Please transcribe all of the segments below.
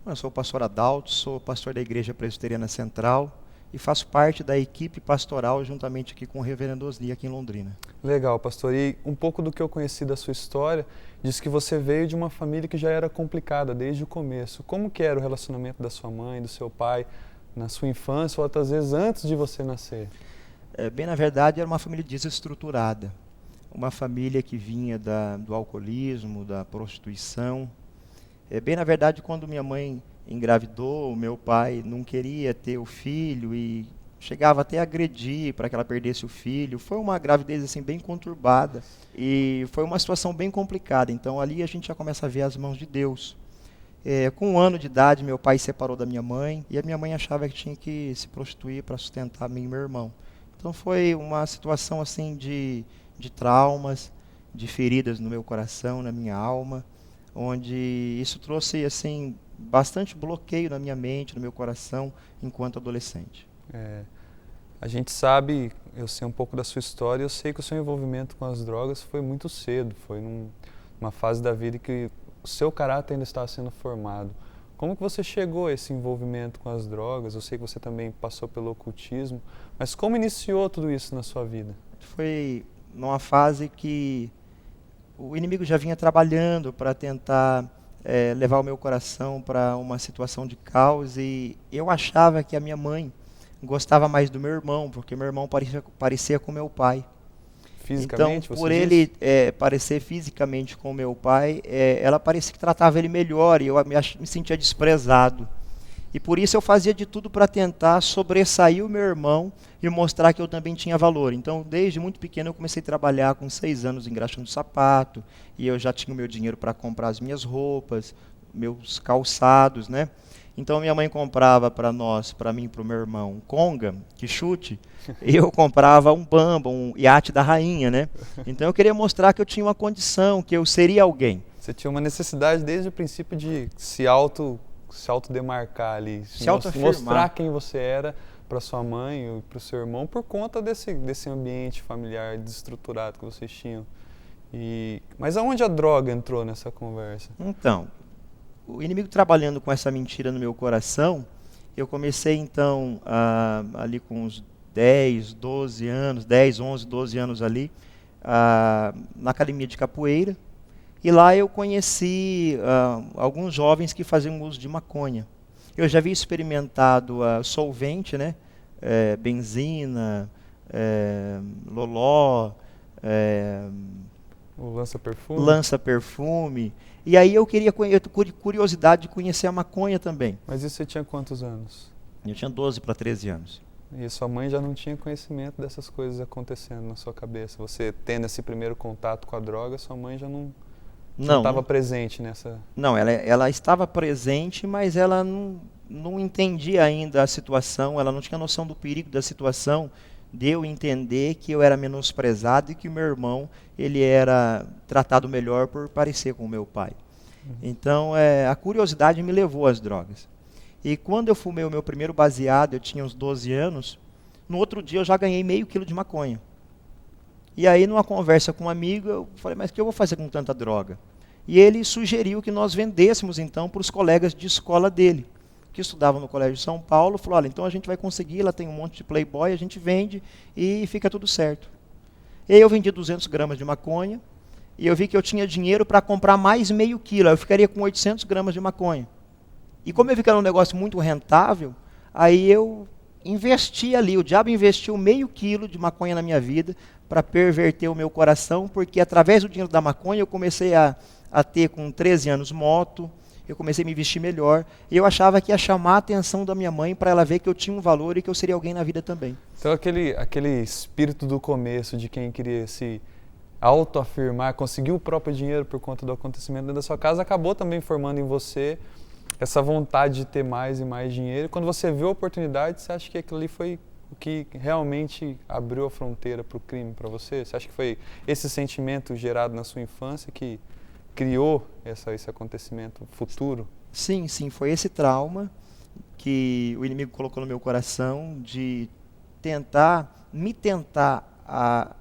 Eu sou o pastor Adalto, sou pastor da Igreja Presbiteriana Central e faço parte da equipe pastoral juntamente aqui com o reverendo Osni aqui em Londrina. Legal, pastor. E um pouco do que eu conheci da sua história, diz que você veio de uma família que já era complicada desde o começo. Como que era o relacionamento da sua mãe, do seu pai, na sua infância ou até às vezes antes de você nascer? Bem, na verdade, era uma família desestruturada. Uma família que vinha do alcoolismo, da prostituição. Bem, na verdade, quando minha mãe engravidou, o meu pai não queria ter o filho e chegava até a agredir para que ela perdesse o filho. Foi uma gravidez assim bem conturbada e foi uma situação bem complicada. Então ali a gente já começa a ver as mãos de Deus. Com 1 ano de idade, meu pai se separou da minha mãe e a minha mãe achava que tinha que se prostituir para sustentar mim e meu irmão. Então foi uma situação assim de traumas, de feridas no meu coração, na minha alma, onde isso trouxe assim bastante bloqueio na minha mente, no meu coração, enquanto adolescente. A gente sabe, eu sei um pouco da sua história, eu sei que o seu envolvimento com as drogas foi muito cedo, foi numa fase da vida que o seu caráter ainda estava sendo formado. Como que você chegou a esse envolvimento com as drogas? Eu sei que você também passou pelo ocultismo, mas como iniciou tudo isso na sua vida? Foi numa fase que o inimigo já vinha trabalhando para tentar levar o meu coração para uma situação de caos e eu achava que a minha mãe gostava mais do meu irmão, porque meu irmão parecia com meu pai. Então, Fisicamente, você por disse? ele parecer fisicamente com meu pai, ela parecia que tratava ele melhor e eu me sentia desprezado. E por isso eu fazia de tudo para tentar sobressair o meu irmão e mostrar que eu também tinha valor. Então, desde muito pequeno, eu comecei a trabalhar com 6 anos engraxando sapato, e eu já tinha o meu dinheiro para comprar as minhas roupas, meus calçados, né? Então, minha mãe comprava para nós, para mim e para o meu irmão, um Conga, que chute, e eu comprava um Bamba, um iate da rainha, né? Então, eu queria mostrar que eu tinha uma condição, que eu seria alguém. Você tinha uma necessidade desde o princípio de se autodemarcar ali, Se autoafirmar. mostrar quem você era para sua mãe e para o seu irmão por conta desse ambiente familiar desestruturado que vocês tinham. Mas aonde a droga entrou nessa conversa? Então, o inimigo trabalhando com essa mentira no meu coração, eu comecei então, ali com uns 10, 12 anos, 10, 11, 12 anos ali, na academia de capoeira, e lá eu conheci alguns jovens que faziam uso de maconha. Eu já havia experimentado solvente, né? Benzina, loló, O lança-perfume? lança-perfume. E aí eu curiosidade de conhecer a maconha também. Mas isso você tinha quantos anos? Eu tinha 12 para 13 anos. E sua mãe já não tinha conhecimento dessas coisas acontecendo na sua cabeça. Você tendo esse primeiro contato com a droga, sua mãe já não estava presente nessa... Não, ela estava presente, mas ela não entendia ainda a situação, ela não tinha noção do perigo da situação, de eu entender que eu era menosprezado e que o meu irmão ele era tratado melhor por parecer com o meu pai. Então, a curiosidade me levou às drogas. E quando eu fumei o meu primeiro baseado, eu tinha uns 12 anos, no outro dia eu já ganhei meio quilo de maconha. E aí, numa conversa com um amigo, eu falei, mas o que eu vou fazer com tanta droga? E ele sugeriu que nós vendêssemos, então, para os colegas de escola dele, que estudavam no Colégio de São Paulo. Falou, olha, então a gente vai conseguir, lá tem um monte de playboy, a gente vende e fica tudo certo. E aí eu vendi 200 gramas de maconha, e eu vi que eu tinha dinheiro para comprar mais meio quilo, eu ficaria com 800 gramas de maconha. E como eu vi que era um negócio muito rentável, aí eu investi ali, o diabo investiu meio quilo de maconha na minha vida para perverter o meu coração, porque através do dinheiro da maconha eu comecei a ter com 13 anos moto, eu comecei a me vestir melhor, e eu achava que ia chamar a atenção da minha mãe para ela ver que eu tinha um valor e que eu seria alguém na vida também. Então aquele espírito do começo de quem queria se autoafirmar, conseguir o próprio dinheiro por conta do acontecimento dentro da sua casa, acabou também formando em você essa vontade de ter mais e mais dinheiro. E quando você viu a oportunidade, você acha que aquilo ali foi o que realmente abriu a fronteira para o crime para você? Você acha que foi esse sentimento gerado na sua infância que criou esse acontecimento futuro? Sim, foi esse trauma que o inimigo colocou no meu coração de tentar a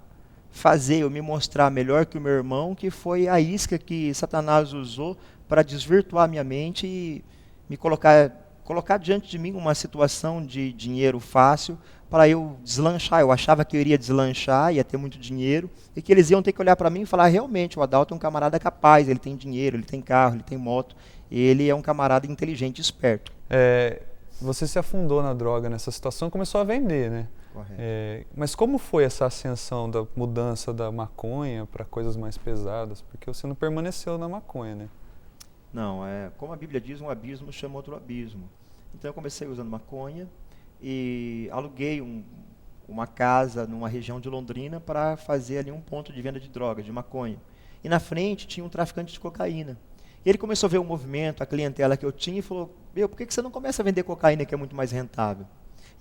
fazer eu me mostrar melhor que o meu irmão, que foi a isca que Satanás usou para desvirtuar minha mente e me colocar diante de mim uma situação de dinheiro fácil para eu deslanchar. Eu achava que eu iria deslanchar, ia ter muito dinheiro, e que eles iam ter que olhar para mim e falar, realmente, o Adalto é um camarada capaz, ele tem dinheiro, ele tem carro, ele tem moto, ele é um camarada inteligente e esperto. Você se afundou na droga nessa situação e começou a vender, né? Correto. Mas como foi essa ascensão da mudança da maconha para coisas mais pesadas? Porque você não permaneceu na maconha, né? Não, como a Bíblia diz, um abismo chama outro abismo. Então eu comecei usando maconha e aluguei uma casa numa região de Londrina para fazer ali um ponto de venda de drogas, de maconha. E na frente tinha um traficante de cocaína. E ele começou a ver o movimento, a clientela que eu tinha e falou, por que você não começa a vender cocaína que é muito mais rentável?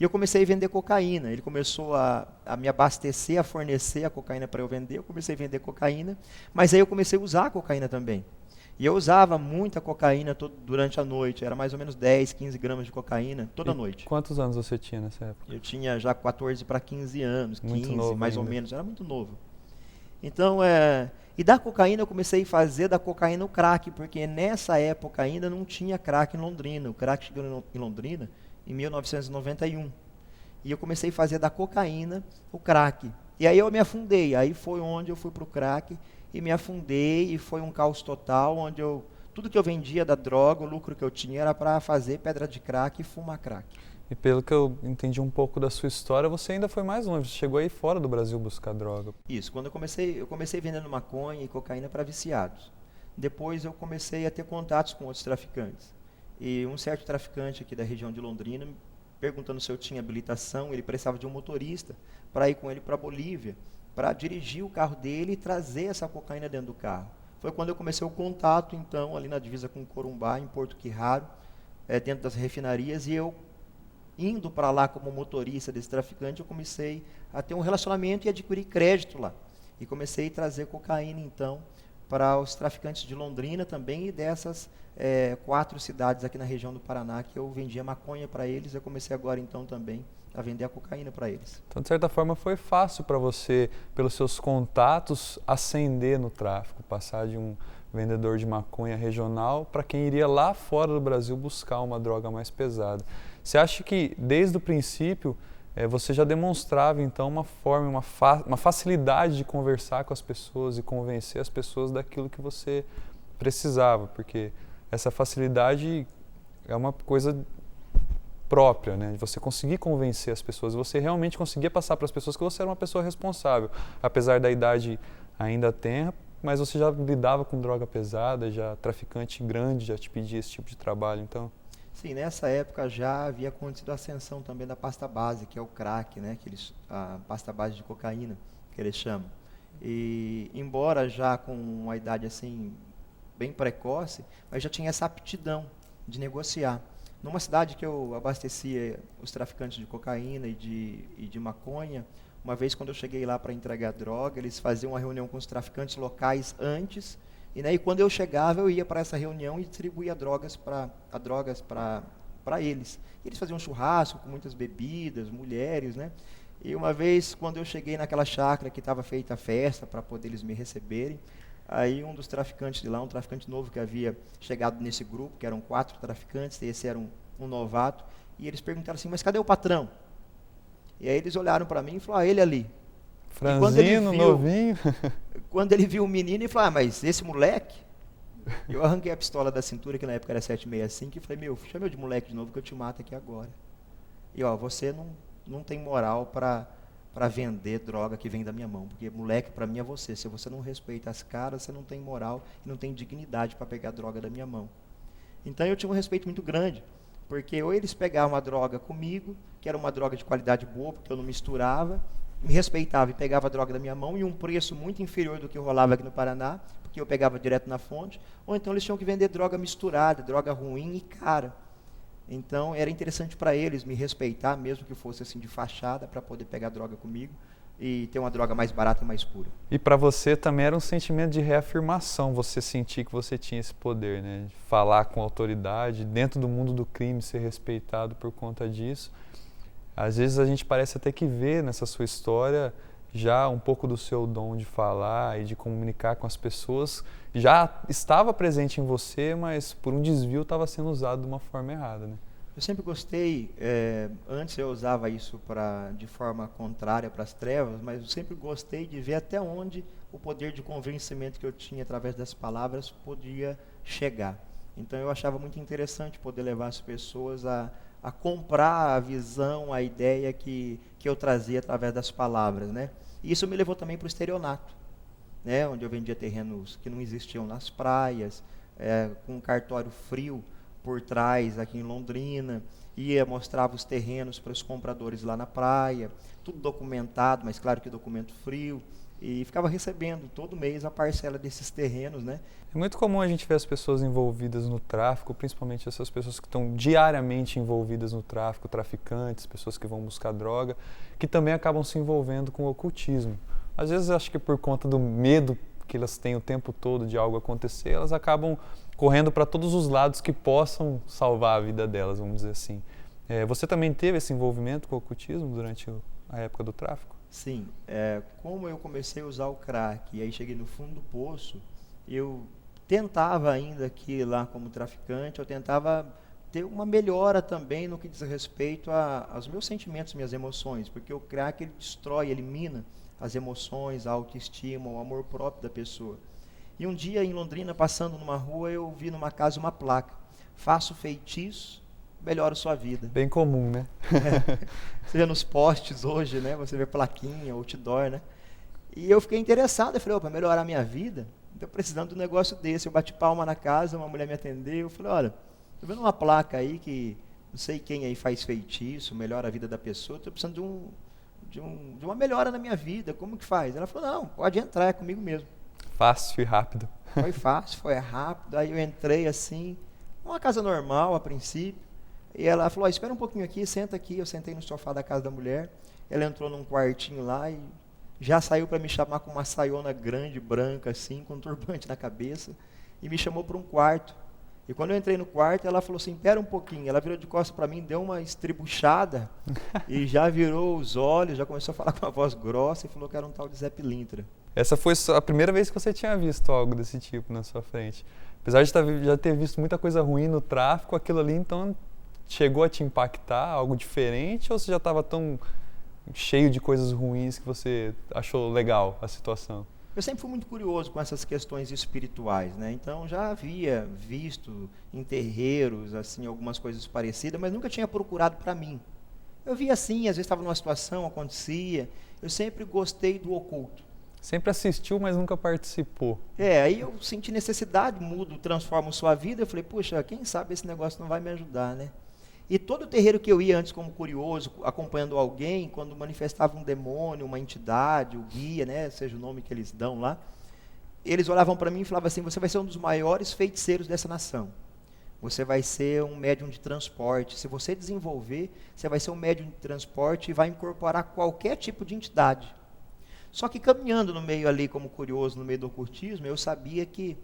E eu comecei a vender cocaína. Ele começou a me abastecer, a fornecer a cocaína para eu vender. Eu comecei a vender cocaína, mas aí eu comecei a usar a cocaína também. E eu usava muita cocaína durante a noite. Era mais ou menos 10, 15 gramas de cocaína toda noite. Quantos anos você tinha nessa época? Eu tinha já 14 para 15 anos, 15 mais ou menos. Era muito novo. Então, e da cocaína eu comecei a fazer da cocaína o crack, porque nessa época ainda não tinha crack em Londrina. O crack chegou em Londrina em 1991. E eu comecei a fazer da cocaína o crack. E aí eu me afundei. Aí foi onde eu fui para o crack e me afundei, e foi um caos total, onde tudo que eu vendia da droga, o lucro que eu tinha era para fazer pedra de crack e fumar crack. E pelo que eu entendi um pouco da sua história, você ainda foi mais longe, você chegou aí fora do Brasil buscar droga. Isso, quando eu comecei vendendo maconha e cocaína para viciados. Depois eu comecei a ter contatos com outros traficantes. E um certo traficante aqui da região de Londrina, perguntando se eu tinha habilitação, ele precisava de um motorista para ir com ele para a Bolívia, para dirigir o carro dele e trazer essa cocaína dentro do carro. Foi quando eu comecei o contato, então, ali na divisa com Corumbá, em Porto Quirraro, dentro das refinarias, e eu, indo para lá como motorista desse traficante, eu comecei a ter um relacionamento e adquirir crédito lá. E comecei a trazer cocaína, então, para os traficantes de Londrina também e dessas 4 cidades aqui na região do Paraná, que eu vendia maconha para eles. Eu comecei agora, então, também a vender a cocaína para eles. Então, de certa forma, foi fácil para você, pelos seus contatos, ascender no tráfico, passar de um vendedor de maconha regional para quem iria lá fora do Brasil buscar uma droga mais pesada. Você acha que, desde o princípio, você já demonstrava, então, uma forma, uma facilidade de conversar com as pessoas e convencer as pessoas daquilo que você precisava? Porque essa facilidade é uma coisa própria, né? De você conseguir convencer as pessoas, você realmente conseguia passar para as pessoas que você era uma pessoa responsável, apesar da idade ainda tenra, mas você já lidava com droga pesada, já traficante grande, já te pedia esse tipo de trabalho, então? Sim, nessa época já havia acontecido a ascensão também da pasta base, que é o crack, né? A pasta base de cocaína, que eles chamam. E embora já com uma idade assim bem precoce, mas já tinha essa aptidão de negociar. Numa cidade que eu abastecia os traficantes de cocaína e de maconha, uma vez quando eu cheguei lá para entregar droga, eles faziam uma reunião com os traficantes locais antes, e quando eu chegava eu ia para essa reunião e distribuía drogas para eles. Eles faziam um churrasco com muitas bebidas, mulheres, né? E uma vez quando eu cheguei naquela chácara que estava feita a festa para poder eles me receberem, aí um dos traficantes de lá, um traficante novo que havia chegado nesse grupo, que eram 4 traficantes, esse era um novato, e eles perguntaram assim, mas cadê o patrão? E aí eles olharam para mim e falaram, ele ali. Franzino, novinho. Quando ele viu o menino, ele falou, mas esse moleque? Eu arranquei a pistola da cintura, que na época era 7,65, e falei, chama eu de moleque de novo que eu te mato aqui agora. E você não tem moral para vender droga que vem da minha mão, porque moleque para mim é você. Se você não respeita as caras, você não tem moral e não tem dignidade para pegar droga da minha mão. Então eu tinha um respeito muito grande, porque ou eles pegavam a droga comigo, que era uma droga de qualidade boa, porque eu não misturava, me respeitava e pegava a droga da minha mão, e um preço muito inferior do que rolava aqui no Paraná, porque eu pegava direto na fonte, ou então eles tinham que vender droga misturada, droga ruim e cara. Então era interessante para eles me respeitar, mesmo que fosse assim de fachada, para poder pegar droga comigo e ter uma droga mais barata e mais pura. E para você também era um sentimento de reafirmação, você sentir que você tinha esse poder, né? De falar com autoridade, dentro do mundo do crime, ser respeitado por conta disso. Às vezes a gente parece até que vê nessa sua história já um pouco do seu dom de falar e de comunicar com as pessoas já estava presente em você, mas por um desvio estava sendo usado de uma forma errada, né? Eu sempre gostei, antes eu usava isso de forma contrária para as trevas, mas eu sempre gostei de ver até onde o poder de convencimento que eu tinha através das palavras podia chegar. Então eu achava muito interessante poder levar as pessoas a comprar a visão, a ideia que eu trazia através das palavras, né? E isso me levou também para o estelionato, né? Onde eu vendia terrenos que não existiam nas praias, com um cartório frio por trás aqui em Londrina, mostrava os terrenos para os compradores lá na praia, tudo documentado, mas claro que documento frio, e ficava recebendo todo mês a parcela desses terrenos, né? É muito comum a gente ver as pessoas envolvidas no tráfico, principalmente essas pessoas que estão diariamente envolvidas no tráfico, traficantes, pessoas que vão buscar droga, que também acabam se envolvendo com o ocultismo. Às vezes acho que por conta do medo que elas têm o tempo todo de algo acontecer, elas acabam correndo para todos os lados que possam salvar a vida delas, vamos dizer assim. Você também teve esse envolvimento com o ocultismo durante a época do tráfico? Sim, como eu comecei a usar o crack e aí cheguei no fundo do poço, eu tentava ainda aqui lá como traficante, eu tentava ter uma melhora também no que diz respeito aos meus sentimentos, minhas emoções, porque o crack ele destrói, elimina as emoções, a autoestima, o amor próprio da pessoa. E um dia em Londrina, passando numa rua, eu vi numa casa uma placa: faço feitiço, melhora sua vida. Bem comum, né? Você vê nos postes hoje, né? Você vê plaquinha, outdoor, né? E eu fiquei interessado, eu falei, para melhorar a minha vida, estou precisando de um negócio desse. Eu bati palma na casa, uma mulher me atendeu, eu falei, olha, estou vendo uma placa aí que não sei quem aí faz feitiço, melhora a vida da pessoa, estou precisando de uma melhora na minha vida, como que faz? Ela falou, não, pode entrar, é comigo mesmo. Fácil e rápido. Foi fácil, foi rápido, aí eu entrei assim, uma casa normal a princípio, e ela falou, espera um pouquinho aqui, senta aqui. Eu sentei no sofá da casa da mulher, ela entrou num quartinho lá e já saiu para me chamar com uma saiona grande, branca assim, com um turbante na cabeça, e me chamou para um quarto. E quando eu entrei no quarto, ela falou assim, espera um pouquinho. Ela virou de costas para mim, deu uma estribuchada, e já virou os olhos, já começou a falar com uma voz grossa, e falou que era um tal de Zé Pilintra. Essa foi a primeira vez que você tinha visto algo desse tipo na sua frente. Apesar de já ter visto muita coisa ruim no tráfico, aquilo ali então chegou a te impactar, algo diferente, ou você já estava tão cheio de coisas ruins que você achou legal a situação? Eu sempre fui muito curioso com essas questões espirituais, né? Então já havia visto em terreiros assim algumas coisas parecidas, mas nunca tinha procurado para mim. Eu via assim, às vezes estava numa situação, acontecia. Eu sempre gostei do oculto. Sempre assistiu, mas nunca participou. Aí eu senti necessidade, mudo, transformo sua vida. Eu falei, puxa, quem sabe esse negócio não vai me ajudar, né? E todo terreiro que eu ia antes como curioso, acompanhando alguém, quando manifestava um demônio, uma entidade, o guia, né, seja o nome que eles dão lá, eles olhavam para mim e falavam assim, você vai ser um dos maiores feiticeiros dessa nação. Você vai ser um médium de transporte. Se você desenvolver, você vai ser um médium de transporte e vai incorporar qualquer tipo de entidade. Só que caminhando no meio ali como curioso, no meio do ocultismo, eu sabia que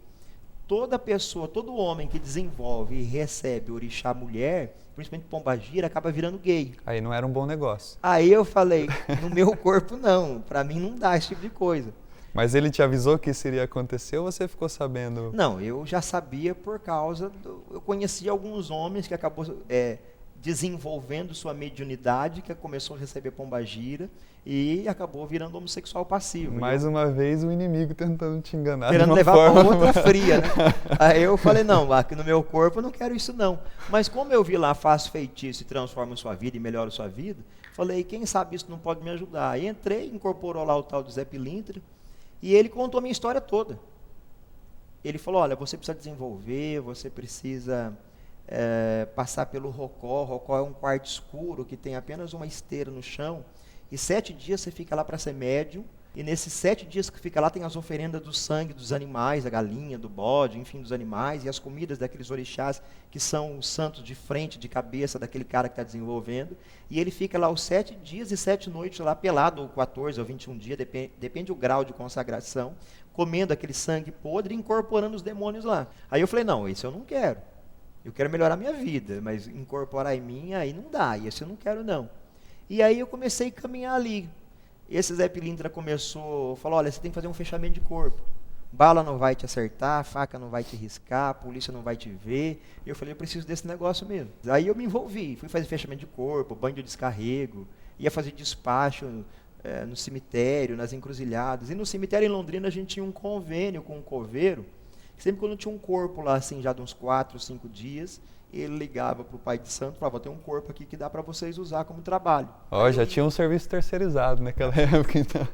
toda pessoa, todo homem que desenvolve e recebe orixá mulher, principalmente pombagira, acaba virando gay. Aí não era um bom negócio. Aí eu falei, no meu corpo não, para mim não dá esse tipo de coisa. Mas ele te avisou que isso iria acontecer ou você ficou sabendo? Não, eu já sabia por causa, eu conhecia alguns homens que acabou desenvolvendo sua mediunidade, que começou a receber pombagira e acabou virando homossexual passivo. Mais uma vez o inimigo tentando te enganar. Querendo levar para outra fria, né? Aí eu falei, não, aqui no meu corpo eu não quero isso não. Mas como eu vi lá, faço feitiço e transforma a sua vida e melhora a sua vida, falei, quem sabe isso não pode me ajudar. Aí entrei, incorporou lá o tal do Zé Pilintra e ele contou a minha história toda. Ele falou, olha, você precisa desenvolver, você precisa passar pelo rocó. Rocó é um quarto escuro que tem apenas uma esteira no chão, e 7 dias você fica lá para ser médium, e nesses 7 dias que fica lá tem as oferendas do sangue dos animais, da galinha, do bode, enfim, dos animais, e as comidas daqueles orixás que são os santos de frente, de cabeça daquele cara que está desenvolvendo, e ele fica lá os 7 dias e 7 noites lá pelado, ou 14 ou 21 dias, depende do grau de consagração, comendo aquele sangue podre e incorporando os demônios lá. Aí eu falei, não, isso eu não quero. Eu quero melhorar minha vida, mas incorporar em mim, aí não dá, isso eu não quero não. E aí eu comecei a caminhar ali. Esse Zé Pilintra falou, olha, você tem que fazer um fechamento de corpo. Bala não vai te acertar, faca não vai te riscar, a polícia não vai te ver. E eu falei, eu preciso desse negócio mesmo. Aí eu me envolvi, fui fazer fechamento de corpo, banho de descarrego, ia fazer despacho no cemitério, nas encruzilhadas. E no cemitério em Londrina a gente tinha um convênio com um coveiro, que sempre quando tinha um corpo lá, assim, já de uns 4, 5 dias, ele ligava para o pai de santo e falava, tem um corpo aqui que dá para vocês usar como trabalho. Já tinha um serviço terceirizado naquela época, então.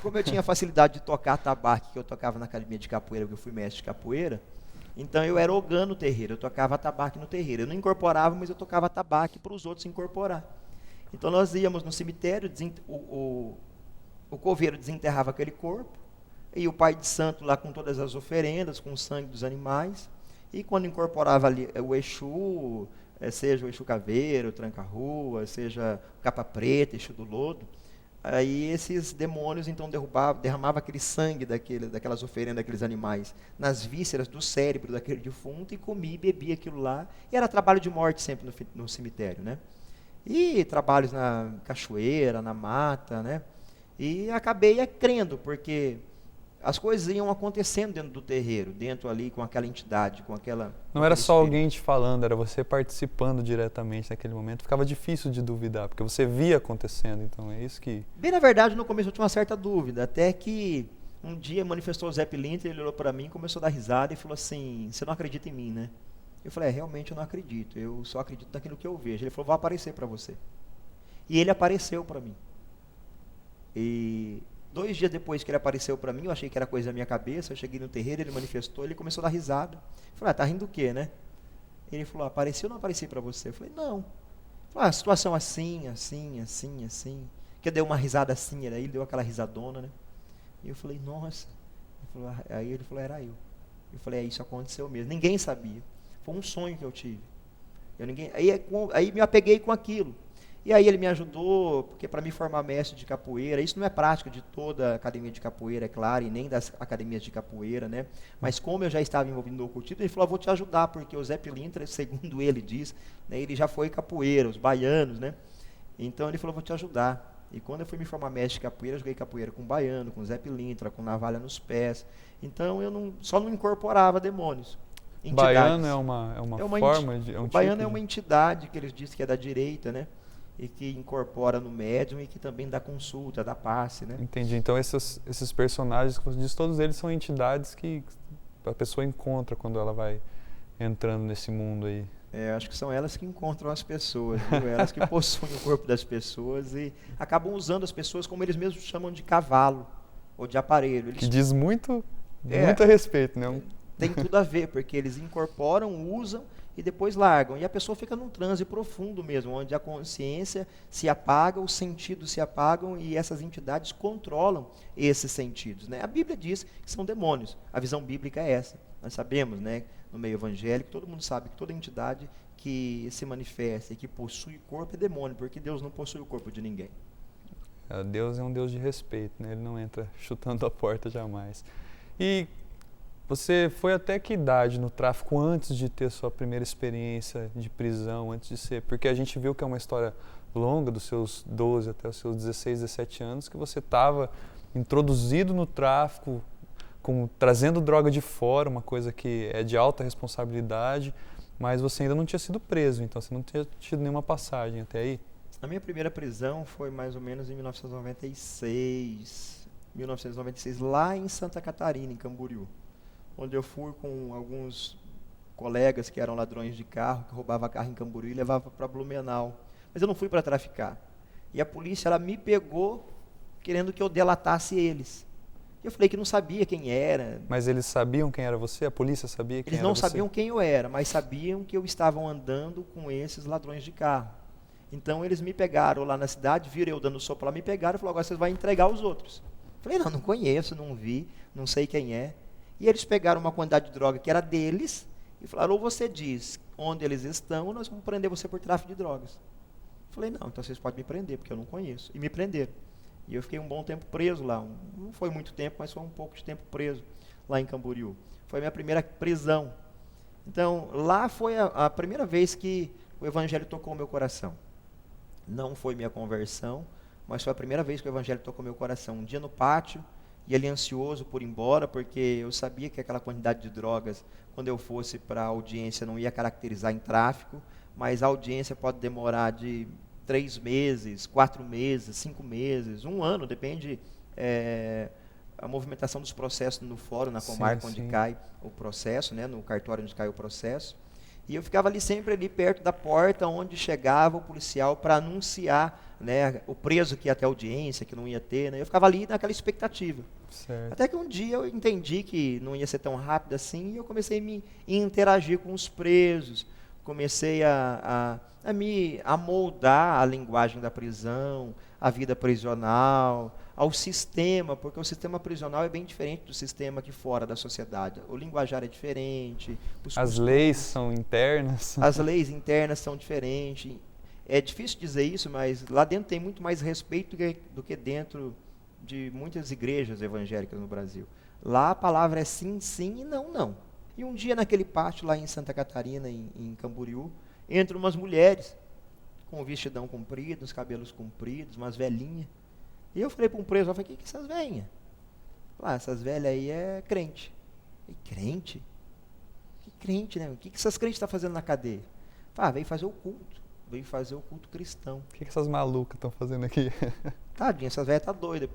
Como eu tinha facilidade de tocar atabaque, que eu tocava na academia de capoeira, porque eu fui mestre de capoeira, então eu era ogã no terreiro, eu tocava atabaque no terreiro. Eu não incorporava, mas eu tocava atabaque para os outros incorporar. Então nós íamos no cemitério, o coveiro desenterrava aquele corpo, e o pai de santo lá com todas as oferendas, com o sangue dos animais, e quando incorporava ali o Exu, seja o Exu Caveiro, o Tranca-Rua, seja o Capa Preta, Exu do Lodo, aí esses demônios então derramavam aquele sangue daquelas oferendas daqueles animais nas vísceras do cérebro daquele defunto e comia e bebia aquilo lá. E era trabalho de morte sempre no cemitério, né? E trabalhos na cachoeira, na mata, né? E acabei crendo, porque as coisas iam acontecendo dentro do terreiro, dentro ali com aquela entidade, com aquela... Não era só alguém te falando, era você participando diretamente naquele momento. Ficava difícil de duvidar, porque você via acontecendo, então é isso que... Bem, na verdade, no começo eu tinha uma certa dúvida, até que um dia manifestou o Zé Pilintra, ele olhou para mim, começou a dar risada e falou assim, você não acredita em mim, né? Eu falei, realmente eu não acredito, eu só acredito naquilo que eu vejo. Ele falou, vai aparecer para você. E ele apareceu para mim. E 2 dias depois que ele apareceu para mim, eu achei que era coisa da minha cabeça, eu cheguei no terreiro, ele manifestou, ele começou a dar risada. Eu falei, tá rindo do quê, né? Ele falou, apareceu ou não apareci para você? Eu falei, não. Ele falou, a situação assim, assim, assim, assim. Que eu dei uma risada assim, ele deu aquela risadona, né? E eu falei, nossa. Aí ele falou, era eu. Eu falei, isso aconteceu mesmo. Ninguém sabia. Foi um sonho que eu tive. Aí me apeguei com aquilo. E aí ele me ajudou, porque para me formar mestre de capoeira, isso não é prática de toda a academia de capoeira, é claro, e nem das academias de capoeira, né? Mas como eu já estava envolvido no ocultismo, ele falou, vou te ajudar, porque o Zé Pilintra, segundo ele diz, né, ele já foi capoeira, os baianos, né? Então ele falou, vou te ajudar. E quando eu fui me formar mestre de capoeira, eu joguei capoeira com baiano, com Zé Pilintra, com navalha nos pés. Então eu só não incorporava demônios. Entidades. Baiano é uma forma de... O baiano é uma entidade que eles dizem que é da direita, né? E que incorpora no médium e que também dá consulta, dá passe, né? Entendi. Então esses personagens que você diz, todos eles são entidades que a pessoa encontra quando ela vai entrando nesse mundo aí. Acho que são elas que encontram as pessoas, viu? Elas que possuem o corpo das pessoas e acabam usando as pessoas como eles mesmos chamam de cavalo ou de aparelho. Eles... Que diz muito a respeito, né? Tem tudo a ver, porque eles incorporam, usam e depois largam. E a pessoa fica num transe profundo mesmo, onde a consciência se apaga, os sentidos se apagam e essas entidades controlam esses sentidos, né? A Bíblia diz que são demônios. A visão bíblica é essa. Nós sabemos, né, no meio evangélico, todo mundo sabe que toda entidade que se manifesta e que possui corpo é demônio, porque Deus não possui o corpo de ninguém. Deus é um Deus de respeito, né? Ele não entra chutando a porta jamais. E você foi até que idade no tráfico antes de ter sua primeira experiência de prisão, antes de ser? Porque a gente viu que é uma história longa, dos seus 12 até os seus 16, 17 anos, que você estava introduzido no tráfico, trazendo droga de fora, uma coisa que é de alta responsabilidade, mas você ainda não tinha sido preso, então você não tinha tido nenhuma passagem até aí? A minha primeira prisão foi mais ou menos em 1996, lá em Santa Catarina, em Camboriú, onde eu fui com alguns colegas que eram ladrões de carro, que roubavam carro em Camboriú e levavam para Blumenau. Mas eu não fui para traficar. E a polícia, ela me pegou querendo que eu delatasse eles. Eu falei que não sabia quem era. Mas eles sabiam quem era você? A polícia sabia quem era você? Eles não sabiam quem eu era, mas sabiam que eu estava andando com esses ladrões de carro. Então eles me pegaram lá na cidade, viram eu dando sopa lá, me pegaram e falaram, agora vocês vão entregar os outros. Eu falei, não conheço, não vi, não sei quem é. E eles pegaram uma quantidade de droga que era deles e falaram, ou você diz onde eles estão, ou nós vamos prender você por tráfico de drogas. Eu falei, não, então vocês podem me prender, porque eu não conheço. E me prenderam. E eu fiquei um bom tempo preso lá. Não foi muito tempo, mas foi um pouco de tempo preso lá em Camboriú. Foi a minha primeira prisão. Então, lá foi a primeira vez que o Evangelho tocou o meu coração. Não foi minha conversão, mas foi a primeira vez que o evangelho tocou meu coração. Um dia no pátio, e ele ansioso por ir embora, porque eu sabia que aquela quantidade de drogas, quando eu fosse para a audiência, não ia caracterizar em tráfico, mas a audiência pode demorar de 3 meses, 4 meses, 5 meses, 1 ano, depende a movimentação dos processos no fórum, na comarca onde cai o processo, né, no cartório onde cai o processo. E eu ficava ali sempre ali perto da porta onde chegava o policial para anunciar, né, o preso que ia até a audiência, que não ia ter, né, eu ficava ali naquela expectativa. Certo. Até que um dia eu entendi que não ia ser tão rápido assim e eu comecei a me interagir com os presos, comecei a moldar a linguagem da prisão, a vida prisional, ao sistema, porque o sistema prisional é bem diferente do sistema aqui fora da sociedade. O linguajar é diferente. As leis são internas. As leis internas são diferentes. É difícil dizer isso, mas lá dentro tem muito mais respeito do que dentro de muitas igrejas evangélicas no Brasil. Lá a palavra é sim, sim e não, não. E um dia naquele pátio lá em Santa Catarina, em Camboriú, entram umas mulheres com o vestidão comprido, os cabelos compridos, umas velhinhas. E eu falei para um preso, eu falei, o que essas velhinhas? Essas velhas aí é crente. E crente? Que crente, né? O que essas crentes estão fazendo na cadeia? Veio fazer o culto. Veio fazer o culto cristão. O que essas malucas estão fazendo aqui? Tadinha, essas velhas tá doidas.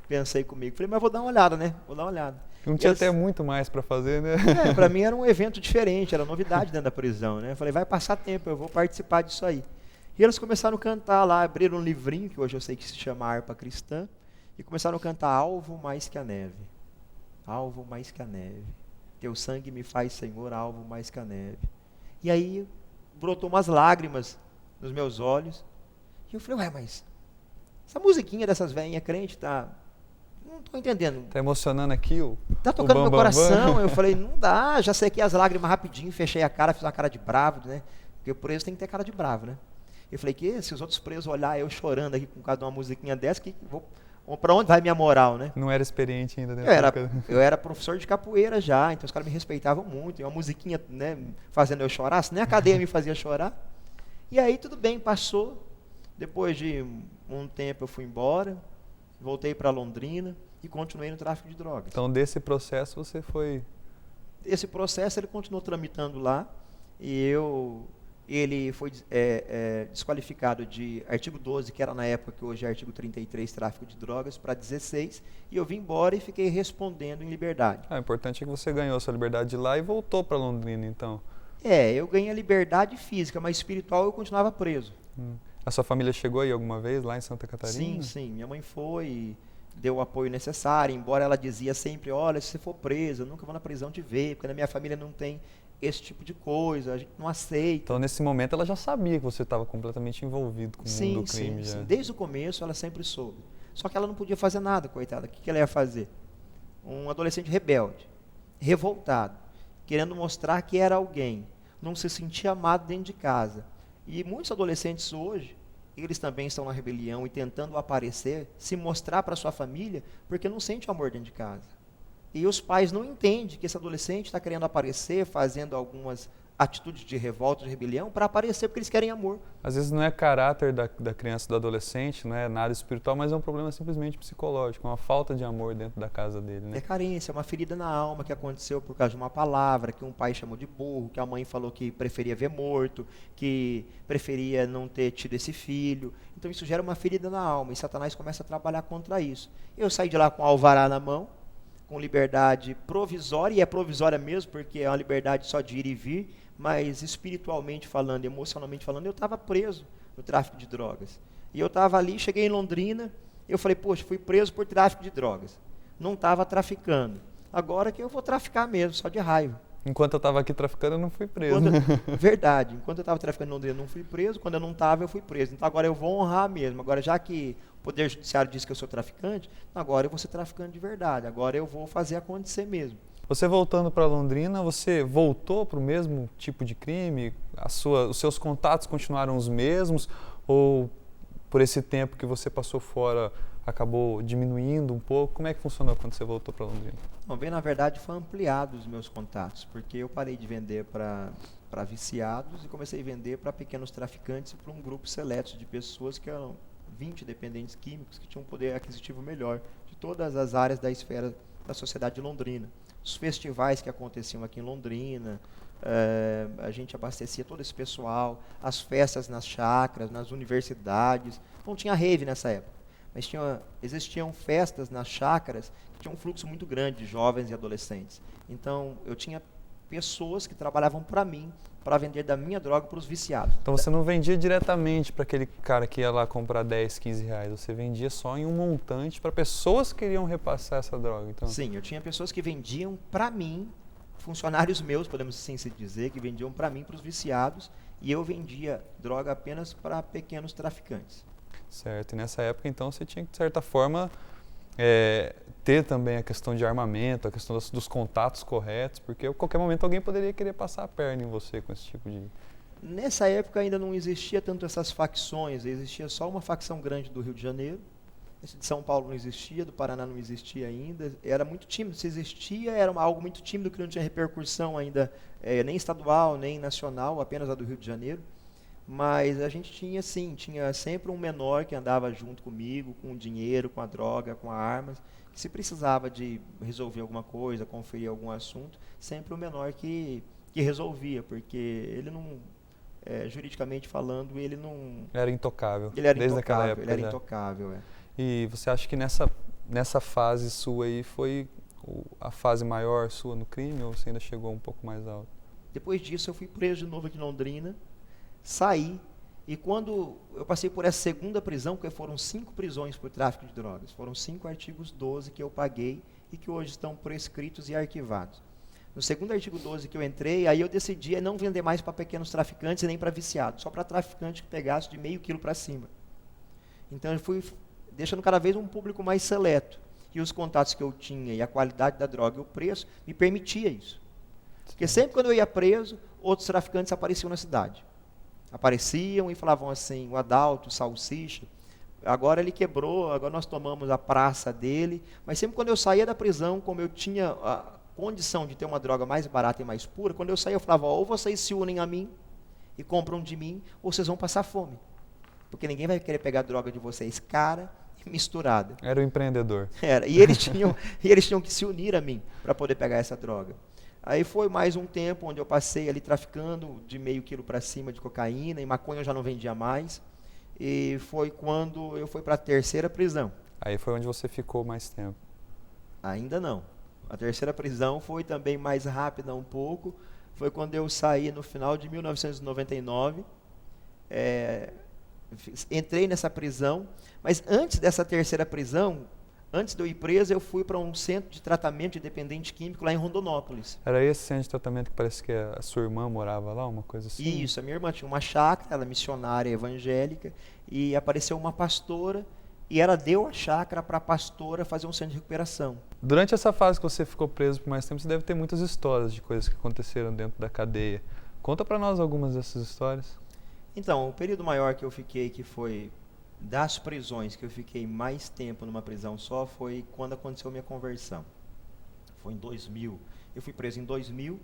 Pensei comigo. Falei, mas vou dar uma olhada, né? Vou dar uma olhada. Não tinha até muito mais para fazer, né? Para mim era um evento diferente, era novidade dentro da prisão, né? Eu falei, vai passar tempo, eu vou participar disso aí. E eles começaram a cantar lá, abriram um livrinho, que hoje eu sei que se chama Harpa Cristã, e começaram a cantar Alvo mais que a neve. Alvo mais que a neve. Teu sangue me faz, Senhor, alvo mais que a neve. E aí brotou umas lágrimas nos meus olhos. E eu falei, mas essa musiquinha dessas velhinhas crentes não estou entendendo. Está emocionando aqui Está tocando meu coração. Eu falei, não dá, já sequei as lágrimas rapidinho, fechei a cara, fiz uma cara de bravo, né? Porque o preso tem que ter cara de bravo, né? Eu falei, se os outros presos olharem eu chorando aqui por causa de uma musiquinha dessa, para onde vai minha moral, né? Não era experiente ainda. Eu era professor de capoeira já, então os caras me respeitavam muito. E uma musiquinha, né, fazendo eu chorar, se nem a cadeia me fazia chorar. E aí tudo bem, passou. Depois de um tempo eu fui embora, voltei para Londrina e continuei no tráfico de drogas. Então desse processo você foi... Esse processo ele continuou tramitando lá e ele foi desqualificado de artigo 12, que era na época que hoje é artigo 33, tráfico de drogas, para 16, e eu vim embora e fiquei respondendo em liberdade. O importante é que você ganhou sua liberdade de lá e voltou para Londrina, então. Eu ganhei a liberdade física, mas espiritual eu continuava preso. A sua família chegou aí alguma vez lá em Santa Catarina? Sim, sim. Minha mãe foi, deu o apoio necessário, embora ela dizia sempre, olha, se você for preso, eu nunca vou na prisão te ver, porque na minha família não tem esse tipo de coisa, a gente não aceita. Então, nesse momento, ela já sabia que você estava completamente envolvido com o mundo do crime. Sim. Desde o começo, ela sempre soube. Só que ela não podia fazer nada, coitada. O que ela ia fazer? Um adolescente rebelde, revoltado, querendo mostrar que era alguém, não se sentia amado dentro de casa. E muitos adolescentes hoje, eles também estão na rebelião e tentando aparecer, se mostrar para sua família, porque não sente o amor dentro de casa. E os pais não entendem que esse adolescente está querendo aparecer, fazendo algumas atitudes de revolta, de rebelião, para aparecer porque eles querem amor. Às vezes não é caráter da criança, do adolescente, não é nada espiritual, mas é um problema simplesmente psicológico, uma falta de amor dentro da casa dele, né? É carência, é uma ferida na alma que aconteceu por causa de uma palavra, que um pai chamou de burro, que a mãe falou que preferia ver morto, que preferia não ter tido esse filho. Então isso gera uma ferida na alma e Satanás começa a trabalhar contra isso. Eu saí de lá com o alvará na mão, com liberdade provisória, e é provisória mesmo, porque é uma liberdade só de ir e vir, mas espiritualmente falando, emocionalmente falando, eu estava preso no tráfico de drogas. E eu estava ali, cheguei em Londrina, eu falei, poxa, fui preso por tráfico de drogas. Não estava traficando. Agora que eu vou traficar mesmo, só de raiva. Enquanto eu estava aqui traficando, eu não fui preso. Verdade. Enquanto eu estava traficando em Londrina, eu não fui preso. Quando eu não estava, eu fui preso. Então agora eu vou honrar mesmo. Agora, já que o Poder Judiciário diz que eu sou traficante, agora eu vou ser traficante de verdade. Agora eu vou fazer acontecer mesmo. Você voltando para Londrina, você voltou para o mesmo tipo de crime? Os seus contatos continuaram os mesmos? Ou por esse tempo que você passou fora, acabou diminuindo um pouco? Como é que funcionou quando você voltou para Londrina? Bom, bem, na verdade, foi ampliado os meus contatos, porque eu parei de vender para viciados e comecei a vender para pequenos traficantes e para um grupo seleto de pessoas que eram 20 dependentes químicos que tinham um poder aquisitivo melhor de todas as áreas da esfera da sociedade de Londrina. Os festivais que aconteciam aqui em Londrina, a gente abastecia todo esse pessoal, as festas nas chácaras, nas universidades. Não tinha rave nessa época, mas existiam festas nas chácaras que tinham um fluxo muito grande de jovens e adolescentes. Então, eu tinha pessoas que trabalhavam para mim, para vender da minha droga para os viciados. Então você não vendia diretamente para aquele cara que ia lá comprar 10, 15 reais, você vendia só em um montante para pessoas que queriam repassar essa droga. Então. Sim, eu tinha pessoas que vendiam para mim, funcionários meus, podemos assim se dizer, que vendiam para mim, para os viciados, e eu vendia droga apenas para pequenos traficantes. Certo, e nessa época então você tinha que, de certa forma, ter também a questão de armamento, a questão dos contatos corretos, porque a qualquer momento alguém poderia querer passar a perna em você com esse tipo de... Nessa época ainda não existia tanto essas facções, existia só uma facção grande do Rio de Janeiro, esse de São Paulo não existia, do Paraná não existia ainda, era muito tímido, se existia era algo muito tímido que não tinha repercussão ainda, nem estadual, nem nacional, apenas a do Rio de Janeiro. Mas a gente tinha sim, tinha sempre um menor que andava junto comigo, com o dinheiro, com a droga, com as armas, que se precisava de resolver alguma coisa, conferir algum assunto, sempre o menor que resolvia, porque ele não, juridicamente falando, ele não... Era intocável. Ele era desde intocável, aquela época. Ele era intocável, E você acha que nessa fase sua aí foi a fase maior sua no crime, ou você ainda chegou um pouco mais alto? Depois disso eu fui preso de novo aqui em Londrina, saí, e quando eu passei por essa segunda prisão, porque foram 5 prisões por tráfico de drogas, foram 5 artigos 12 que eu paguei e que hoje estão prescritos e arquivados. No segundo artigo 12 que eu entrei, aí eu decidi não vender mais para pequenos traficantes e nem para viciados, só para traficante que pegasse de meio quilo para cima. Então eu fui deixando cada vez um público mais seleto, e os contatos que eu tinha, e a qualidade da droga e o preço, me permitia isso. Porque sempre quando eu ia preso, outros traficantes apareciam na cidade. Apareciam e falavam assim, o Adalto, o Salsicha, agora ele quebrou, agora nós tomamos a praça dele, mas sempre quando eu saía da prisão, como eu tinha a condição de ter uma droga mais barata e mais pura, quando eu saía eu falava, ou vocês se unem a mim e compram de mim, ou vocês vão passar fome, porque ninguém vai querer pegar a droga de vocês cara e misturada. Era o empreendedor. Era, e eles tinham que se unir a mim para poder pegar essa droga. Aí foi mais um tempo onde eu passei ali traficando de meio quilo para cima de cocaína, e maconha eu já não vendia mais. E foi quando eu fui para a terceira prisão. Aí foi onde você ficou mais tempo? Ainda não. A terceira prisão foi também mais rápida um pouco. Foi quando eu saí no final de 1999. Entrei nessa prisão, mas antes dessa terceira prisão, antes de eu ir preso, eu fui para um centro de tratamento de dependente químico lá em Rondonópolis. Era esse centro de tratamento que parece que a sua irmã morava lá, uma coisa assim? Isso, a minha irmã tinha uma chácara, ela é missionária evangélica, e apareceu uma pastora, e ela deu a chácara para a pastora fazer um centro de recuperação. Durante essa fase que você ficou preso por mais tempo, você deve ter muitas histórias de coisas que aconteceram dentro da cadeia. Conta para nós algumas dessas histórias. Então, o período maior que eu fiquei, que foi das prisões, que eu fiquei mais tempo numa prisão só, foi quando aconteceu minha conversão. Foi em 2000. Eu fui preso em 2000,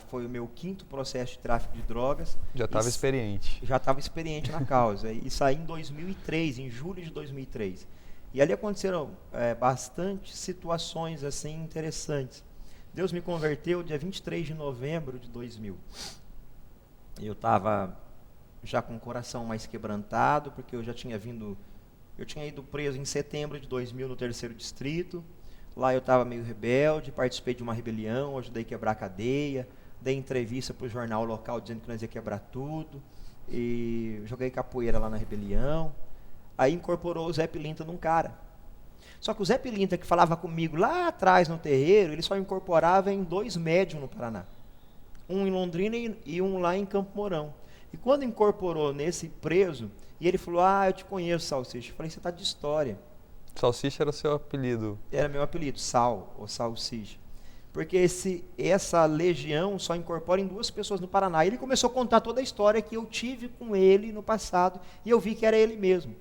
foi o meu 5º processo de tráfico de drogas. Já estava experiente. Já estava experiente na causa. E saí em 2003, em julho de 2003. E ali aconteceram bastante situações assim interessantes. Deus me converteu dia 23 de novembro de 2000. Eu estava já com o coração mais quebrantado, porque eu tinha ido preso em setembro de 2000 no 3º distrito. Lá eu estava meio rebelde, participei de uma rebelião, ajudei a quebrar a cadeia, dei entrevista para o jornal local dizendo que nós ia quebrar tudo, e joguei capoeira lá na rebelião. Aí incorporou o Zé Pilinta num cara. Só que o Zé Pilinta, que falava comigo lá atrás no terreiro, ele só incorporava em 2 médiums no Paraná. Um em Londrina e um lá em Campo Mourão. E quando incorporou nesse preso, e ele falou, eu te conheço, Salsicha. Eu falei, você está de história. Salsicha era seu apelido? Era meu apelido, Sal, ou Salsicha. Porque essa legião só incorpora em 2 pessoas no Paraná. E ele começou a contar toda a história que eu tive com ele no passado, e eu vi que era ele mesmo.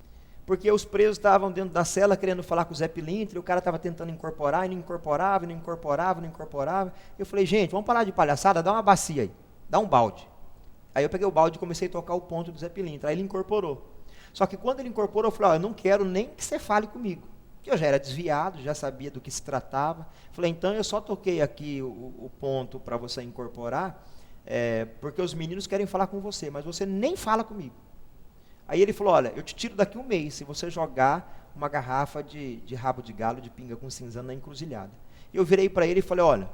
Porque os presos estavam dentro da cela querendo falar com o Zé Pilintra, e o cara estava tentando incorporar, e não incorporava, e não incorporava, não incorporava. Eu falei, gente, vamos parar de palhaçada, dá uma bacia aí, dá um balde. Aí eu peguei o balde e comecei a tocar o ponto do Zé Pilintra, aí ele incorporou. Só que quando ele incorporou, eu falei, eu não quero nem que você fale comigo. Porque eu já era desviado, já sabia do que se tratava. Falei, então eu só toquei aqui o ponto para você incorporar, porque os meninos querem falar com você, mas você nem fala comigo. Aí ele falou, olha, eu te tiro daqui 1 mês, se você jogar uma garrafa de rabo de galo, de pinga com cinzano na encruzilhada. Eu virei para ele e falei, olha,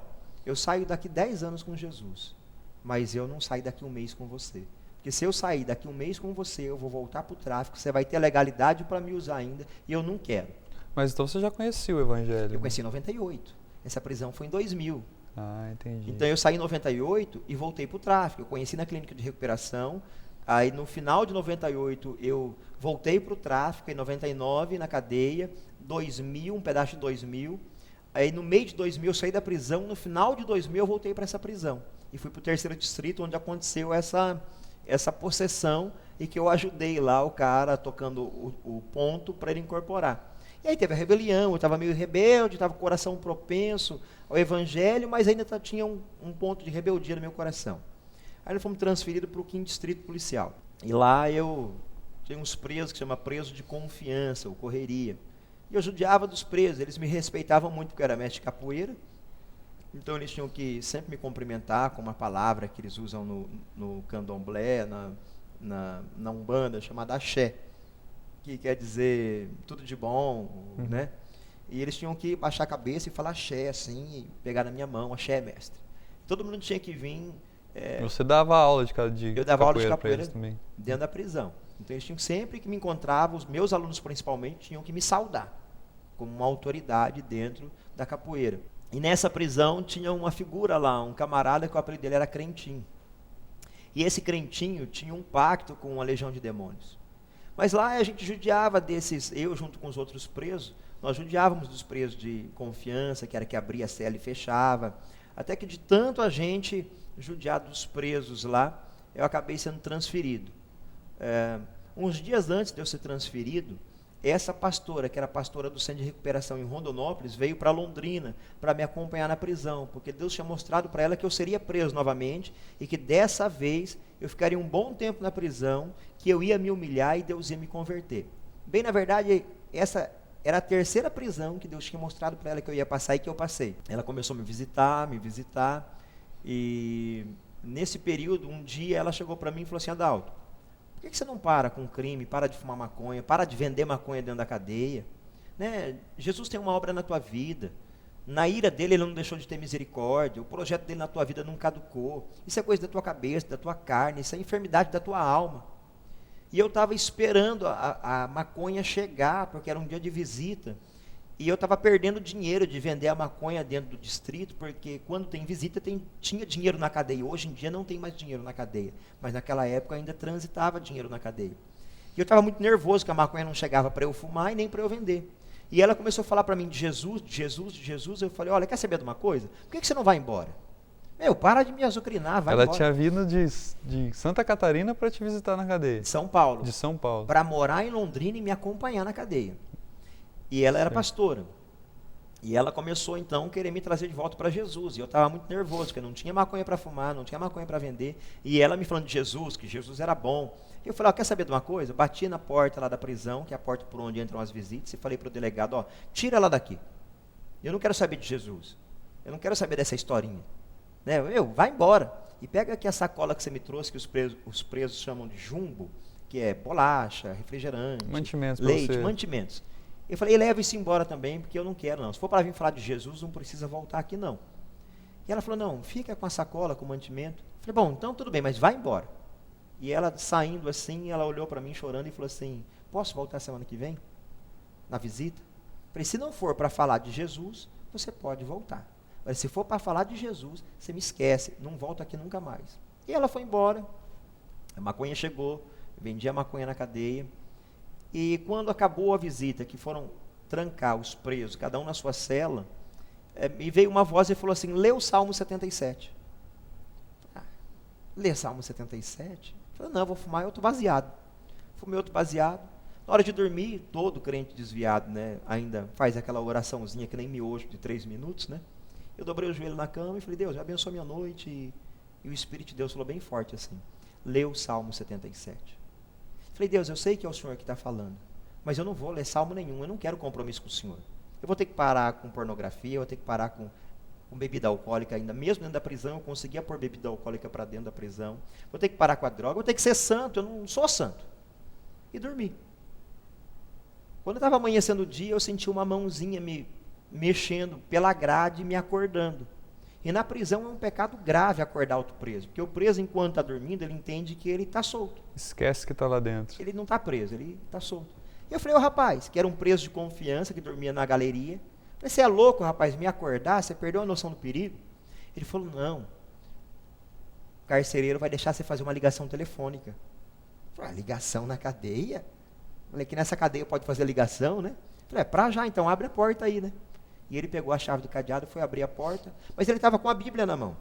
eu saio daqui 10 anos com Jesus, mas eu não saio daqui 1 mês com você. Porque se eu sair daqui 1 mês com você, eu vou voltar para o tráfico, você vai ter legalidade para me usar ainda, e eu não quero. Mas então você já conhecia o Evangelho? Eu conheci em 98. Essa prisão foi em 2000. Ah, entendi. Então eu saí em 98 e voltei para o tráfico. Eu conheci na clínica de recuperação. Aí no final de 98 eu voltei para o tráfico, em 99 na cadeia, 2000, um pedaço de 2000. Aí no meio de 2000 eu saí da prisão, no final de 2000 eu voltei para essa prisão. E fui para o 3º distrito, onde aconteceu essa possessão e que eu ajudei lá o cara tocando o ponto para ele incorporar. E aí teve a rebelião, eu estava meio rebelde, estava com o coração propenso ao evangelho, mas ainda tinha um ponto de rebeldia no meu coração. Aí nós fomos transferidos para o 5º distrito policial. E lá eu tinha uns presos que chama preso de confiança, ou correria. E eu judiava dos presos, eles me respeitavam muito porque eu era mestre de capoeira. Então eles tinham que sempre me cumprimentar com uma palavra que eles usam no candomblé, na Umbanda, chamada axé, que quer dizer tudo de bom, né? E eles tinham que baixar a cabeça e falar axé, assim, e pegar na minha mão, axé, mestre. Todo mundo tinha que vir... Você dava aula de eu dava aula de capoeira também, dentro da prisão. Então eles tinham sempre que me encontravam, os meus alunos principalmente, tinham que me saudar como uma autoridade dentro da capoeira. E nessa prisão tinha uma figura lá, um camarada que o apelido dele era Crentinho. E esse Crentinho tinha um pacto com uma legião de demônios. Mas lá a gente judiava desses, eu junto com os outros presos, nós judiávamos dos presos de confiança, que era que abria a cela e fechava, até que de tanto a gente judiar dos presos lá, eu acabei sendo transferido. Uns dias antes de eu ser transferido, essa pastora, que era pastora do Centro de Recuperação em Rondonópolis, veio para Londrina para me acompanhar na prisão, porque Deus tinha mostrado para ela que eu seria preso novamente e que dessa vez eu ficaria um bom tempo na prisão, que eu ia me humilhar e Deus ia me converter. Bem, na verdade, essa era a 3ª prisão que Deus tinha mostrado para ela que eu ia passar e que eu passei. Ela começou a me visitar, e nesse período, um dia ela chegou para mim e falou assim, Adalto, por que você não para com o crime, para de fumar maconha, para de vender maconha dentro da cadeia? Né? Jesus tem uma obra na tua vida. Na ira dele, ele não deixou de ter misericórdia. O projeto dele na tua vida não caducou. Isso é coisa da tua cabeça, da tua carne. Isso é enfermidade da tua alma. E eu estava esperando a maconha chegar, porque era um dia de visita. E eu estava perdendo dinheiro de vender a maconha dentro do distrito, porque quando tem visita tinha dinheiro na cadeia. Hoje em dia não tem mais dinheiro na cadeia, mas naquela época ainda transitava dinheiro na cadeia. E eu estava muito nervoso que a maconha não chegava para eu fumar e nem para eu vender. E ela começou a falar para mim de Jesus, de Jesus, de Jesus. Eu falei, olha, quer saber de uma coisa? Por que você não vai embora? Para de me azucrinar, vai embora. Ela tinha vindo de Santa Catarina para te visitar na cadeia. De São Paulo. De São Paulo. Para morar em Londrina e me acompanhar na cadeia. E ela era pastora. E ela começou, então, a querer me trazer de volta para Jesus. E eu estava muito nervoso, porque eu não tinha maconha para fumar, não tinha maconha para vender. E ela me falando de Jesus, que Jesus era bom. E eu falei, quer saber de uma coisa? Eu bati na porta lá da prisão, que é a porta por onde entram as visitas, e falei para o delegado, tira ela daqui. Eu não quero saber de Jesus. Eu não quero saber dessa historinha. Né? Vai embora. E pega aqui a sacola que você me trouxe, que os presos chamam de jumbo, que é bolacha, refrigerante, leite, mantimentos. Eu falei, leva isso embora também, porque eu não quero não. Se for para vir falar de Jesus, não precisa voltar aqui não. E ela falou, não, fica com a sacola, com o mantimento. Eu falei, bom, então tudo bem, mas vai embora. E ela saindo assim, ela olhou para mim chorando e falou assim, posso voltar semana que vem? Na visita? Eu falei, se não for para falar de Jesus, você pode voltar. Mas se for para falar de Jesus, você me esquece, não volta aqui nunca mais. E ela foi embora, a maconha chegou, eu vendi a maconha na cadeia. E quando acabou a visita, que foram trancar os presos, cada um na sua cela, me veio uma voz e falou assim, lê o Salmo 77. Lê Salmo 77? Eu falei, não, eu vou fumar outro baseado. Fumei outro baseado. Na hora de dormir, todo crente desviado, né, ainda faz aquela oraçãozinha que nem miojo de 3 minutos, né? Eu dobrei o joelho na cama e falei, Deus, abençoa minha noite. E o Espírito de Deus falou bem forte assim, lê o Salmo 77. Falei, Deus, eu sei que é o Senhor que está falando, mas eu não vou ler salmo nenhum, eu não quero compromisso com o Senhor. Eu vou ter que parar com pornografia, eu vou ter que parar com bebida alcoólica ainda, mesmo dentro da prisão, eu conseguia pôr bebida alcoólica para dentro da prisão. Vou ter que parar com a droga, vou ter que ser santo, eu não sou santo. E dormi. Quando estava amanhecendo o dia, eu senti uma mãozinha me mexendo pela grade, me acordando. E na prisão é um pecado grave acordar outro preso, porque o preso, enquanto está dormindo, ele entende que ele está solto. Esquece que está lá dentro. Ele não está preso, ele está solto. E eu falei, rapaz, que era um preso de confiança, que dormia na galeria. Falei, você é louco, rapaz, me acordar? Você perdeu a noção do perigo? Ele falou, não. O carcereiro vai deixar você fazer uma ligação telefônica. Eu falei, ligação na cadeia? Falei, que nessa cadeia pode fazer ligação, né? Falei, pra já, então abre a porta aí, né? E ele pegou a chave do cadeado, foi abrir a porta, mas ele estava com a Bíblia na mão.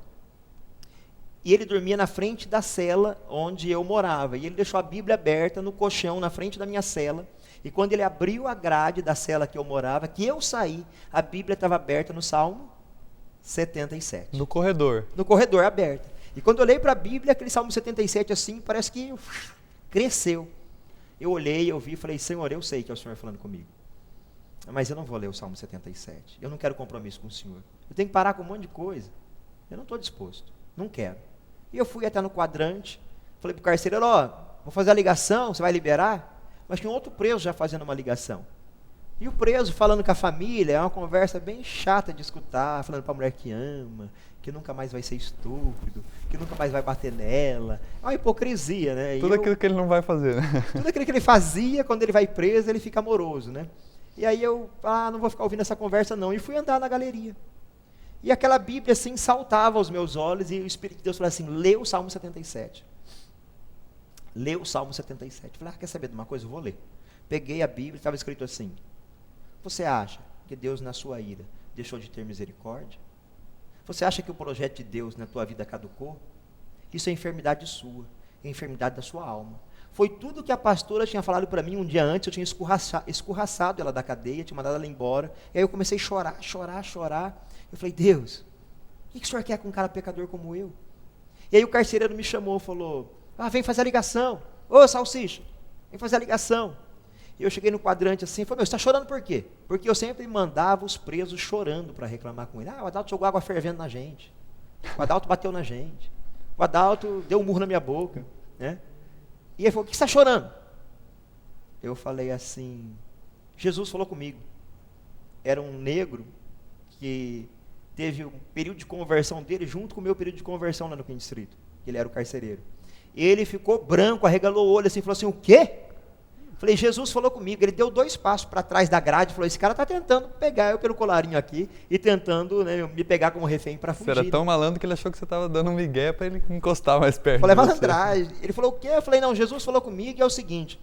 E ele dormia na frente da cela onde eu morava. E ele deixou a Bíblia aberta no colchão, na frente da minha cela. E quando ele abriu a grade da cela que eu morava, que eu saí, a Bíblia estava aberta no Salmo 77. No corredor. No corredor, aberta. E quando eu olhei para a Bíblia, aquele Salmo 77 assim, parece que cresceu. Eu olhei, eu vi e falei, Senhor, eu sei que é o Senhor falando comigo. Mas eu não vou ler o Salmo 77. Eu não quero compromisso com o Senhor. Eu tenho que parar com um monte de coisa. Eu não estou disposto. Não quero. E eu fui até no quadrante, falei para o carcereiro, vou fazer a ligação, você vai liberar? Mas tinha um outro preso já fazendo uma ligação. E o preso falando com a família, é uma conversa bem chata de escutar, falando para a mulher que ama, que nunca mais vai ser estúpido, que nunca mais vai bater nela. É uma hipocrisia, né? Tudo aquilo que ele não vai fazer, né? Tudo aquilo que ele fazia, quando ele vai preso, ele fica amoroso, né? E aí eu, não vou ficar ouvindo essa conversa não. E fui andar na galeria. E aquela Bíblia assim saltava aos meus olhos e o Espírito de Deus falou assim, lê o Salmo 77. Lê o Salmo 77. Falei, quer saber de uma coisa? Eu vou ler. Peguei a Bíblia, estava escrito assim, você acha que Deus na sua ira deixou de ter misericórdia? Você acha que o projeto de Deus na tua vida caducou? Isso é enfermidade sua, é enfermidade da sua alma. Foi tudo que a pastora tinha falado para mim um dia antes, eu tinha escorraçado ela da cadeia, tinha mandado ela embora, e aí eu comecei a chorar. Eu falei, Deus, o que o Senhor quer com um cara pecador como eu? E aí o carcereiro me chamou, falou, vem fazer a ligação, ô salsicha, vem fazer a ligação. E eu cheguei no quadrante assim, falei, você está chorando por quê? Porque eu sempre mandava os presos chorando para reclamar com ele. O Adalto jogou água fervendo na gente, o Adalto bateu na gente, o Adalto deu um murro na minha boca, né? E ele falou, o que você está chorando? Eu falei assim, Jesus falou comigo. Era um negro que teve um período de conversão dele junto com o meu período de conversão lá no Quinto Distrito. Ele era o carcereiro. Ele ficou branco, arregalou o olho assim, falou assim, o quê? Falei, Jesus falou comigo. Ele deu 2 passos para trás da grade e falou, esse cara está tentando pegar eu pelo colarinho aqui e tentando, né, me pegar como refém para fugir. Você era tão malandro que ele achou que você estava dando um migué para ele encostar mais perto. Falei, malandragem. Ele falou, o quê? Eu falei, não, Jesus falou comigo e é o seguinte,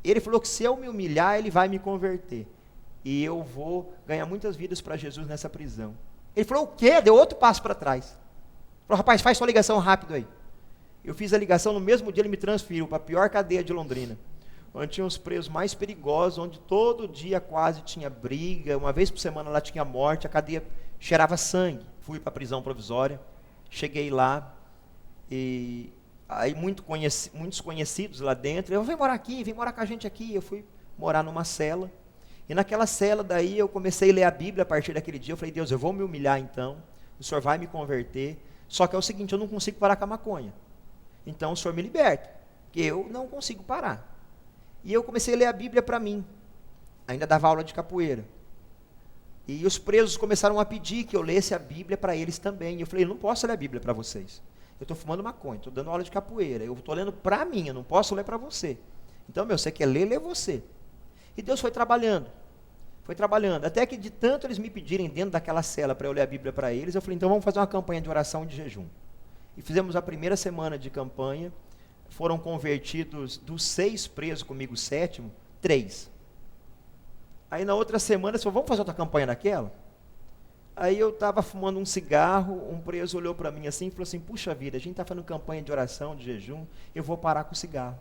ele falou que se eu me humilhar, ele vai me converter. E eu vou ganhar muitas vidas para Jesus nessa prisão. Ele falou, o quê? Deu outro passo para trás. Falou, rapaz, faz sua ligação rápido aí. Eu fiz a ligação, no mesmo dia ele me transferiu para a pior cadeia de Londrina, onde tinha os presos mais perigosos, onde todo dia quase tinha briga, uma vez por semana lá tinha morte, a cadeia cheirava sangue. Fui para a prisão provisória, cheguei lá, e aí muitos conhecidos lá dentro, eu vem morar aqui, vem morar com a gente aqui. Eu fui morar numa cela, e naquela cela daí eu comecei a ler a Bíblia a partir daquele dia. Eu falei, Deus, eu vou me humilhar então, o Senhor vai me converter, só que é o seguinte, eu não consigo parar com a maconha, então o Senhor me liberta, porque eu não consigo parar. E eu comecei a ler a Bíblia para mim, ainda dava aula de capoeira, e os presos começaram a pedir que eu lesse a Bíblia para eles também. Eu falei, eu não posso ler a Bíblia para vocês, eu estou fumando maconha, estou dando aula de capoeira, eu estou lendo para mim, eu não posso ler para você. Então, você quer ler, lê você. E Deus foi trabalhando, até que de tanto eles me pedirem dentro daquela cela para eu ler a Bíblia para eles, eu falei, então vamos fazer uma campanha de oração e de jejum. E fizemos a primeira semana de campanha, foram convertidos dos 6 presos comigo, o 7º, 3. Aí na outra semana, eles falaram, vamos fazer outra campanha daquela? Aí eu estava fumando um cigarro, um preso olhou para mim assim e falou assim, puxa vida, a gente está fazendo campanha de oração, de jejum, eu vou parar com o cigarro.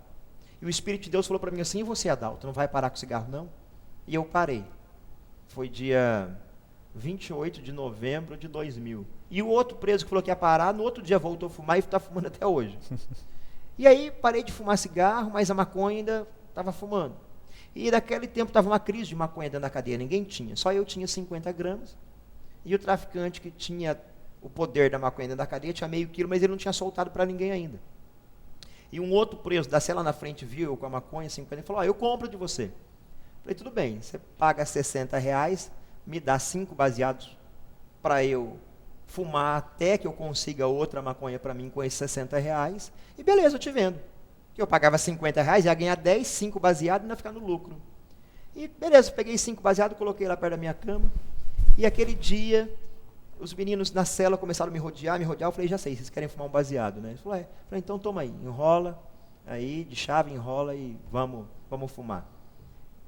E o Espírito de Deus falou para mim assim, e você, Adalto, não vai parar com o cigarro não? E eu parei. Foi dia 28 de novembro de 2000. E o outro preso que falou que ia parar, no outro dia voltou a fumar e está fumando até hoje. E aí parei de fumar cigarro, mas a maconha ainda estava fumando. E naquele tempo estava uma crise de maconha dentro da cadeia, ninguém tinha, só eu tinha 50 gramas, e o traficante que tinha o poder da maconha dentro da cadeia tinha meio quilo, mas ele não tinha soltado para ninguém ainda. E um outro preso da cela na frente viu eu com a maconha, 50, e falou, eu compro de você. Falei, tudo bem, você paga R$60, me dá 5 baseados para eu fumar até que eu consiga outra maconha para mim com esses R$60, e beleza, eu te vendo. Eu pagava R$50, ia ganhar 10, 5 baseados e ainda ficar no lucro. E beleza, peguei 5 baseados, coloquei lá perto da minha cama, e aquele dia, os meninos na cela começaram a me rodear, eu falei, já sei, vocês querem fumar um baseado, né? Eles falaram, falei, então toma aí, enrola, aí de chave, enrola e vamos fumar.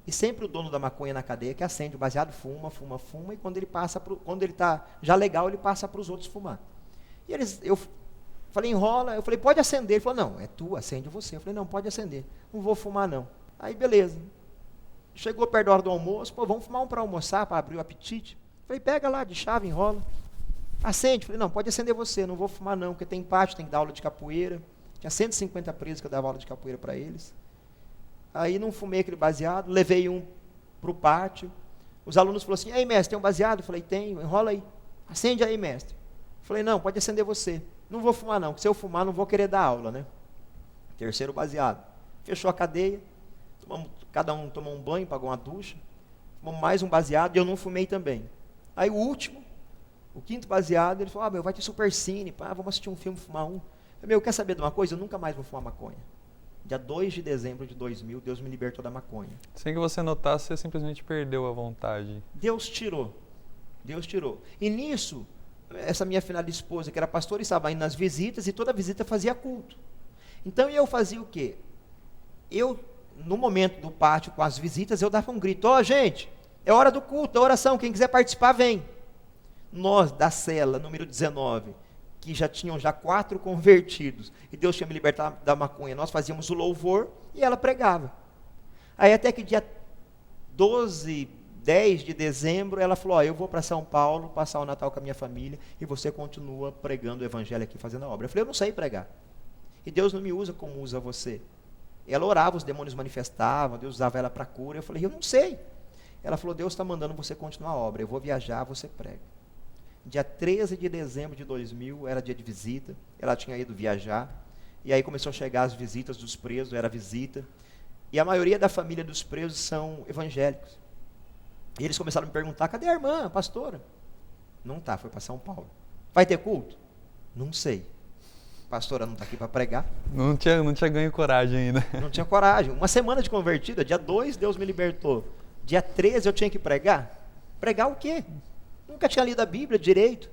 E sempre o dono da maconha na cadeia que acende o baseado, fuma, e quando ele está já legal, ele passa para os outros fumar. E eu falei, enrola, eu falei, pode acender. Ele falou, não, é tu, acende você. Eu falei, não, pode acender, não vou fumar não. Aí beleza, chegou perto da hora do almoço, vamos fumar um para almoçar, para abrir o apetite. Eu falei, pega lá de chave, enrola, acende. Eu falei, não, pode acender você, não vou fumar não, porque tem pátio, tem que dar aula de capoeira. Tinha 150 presos que eu dava aula de capoeira para eles. Aí não fumei aquele baseado, levei um para o pátio. Os alunos falaram assim, ei mestre, tem um baseado? Eu falei, tenho, enrola aí. Acende aí, mestre. Eu falei, não, pode acender você. Não vou fumar não, porque se eu fumar não vou querer dar aula, né? Terceiro baseado. Fechou a cadeia, cada um tomou um banho, pagou uma ducha, fumamos mais um baseado e eu não fumei também. Aí o último, o quinto baseado, ele falou, vai ter super cine, vamos assistir um filme, fumar um. Eu falei, quer saber de uma coisa? Eu nunca mais vou fumar maconha. Dia 2 de dezembro de 2000, Deus me libertou da maconha. Sem que você notasse, você simplesmente perdeu a vontade. Deus tirou. E nisso, essa minha finada esposa, que era pastora, estava indo nas visitas, e toda visita fazia culto. Então eu fazia o quê? No momento do pátio com as visitas, eu dava um grito, gente, é hora do culto, da oração, quem quiser participar, vem. Nós, da cela, número 19, que já tinham 4 convertidos, e Deus tinha me libertado da maconha, nós fazíamos o louvor, e ela pregava. Aí até que dia 10 de dezembro, ela falou, eu vou para São Paulo, passar o Natal com a minha família, e você continua pregando o evangelho aqui, fazendo a obra. Eu falei, eu não sei pregar, e Deus não me usa como usa você. Ela orava, os demônios manifestavam, Deus usava ela para cura, eu falei, eu não sei. Ela falou, Deus está mandando você continuar a obra, eu vou viajar, você prega. Dia 13 de dezembro de 2000, era dia de visita, ela tinha ido viajar, e aí começou a chegar as visitas dos presos, era visita, e a maioria da família dos presos são evangélicos. E eles começaram a me perguntar, cadê a irmã, a pastora? Não está, foi para São Paulo. Vai ter culto? Não sei. A pastora não está aqui para pregar. Não tinha ganho coragem ainda. Não tinha coragem. Uma semana de convertida, dia 2 Deus me libertou. Dia 13 eu tinha que pregar? Pregar o quê? Nunca tinha lido a Bíblia direito.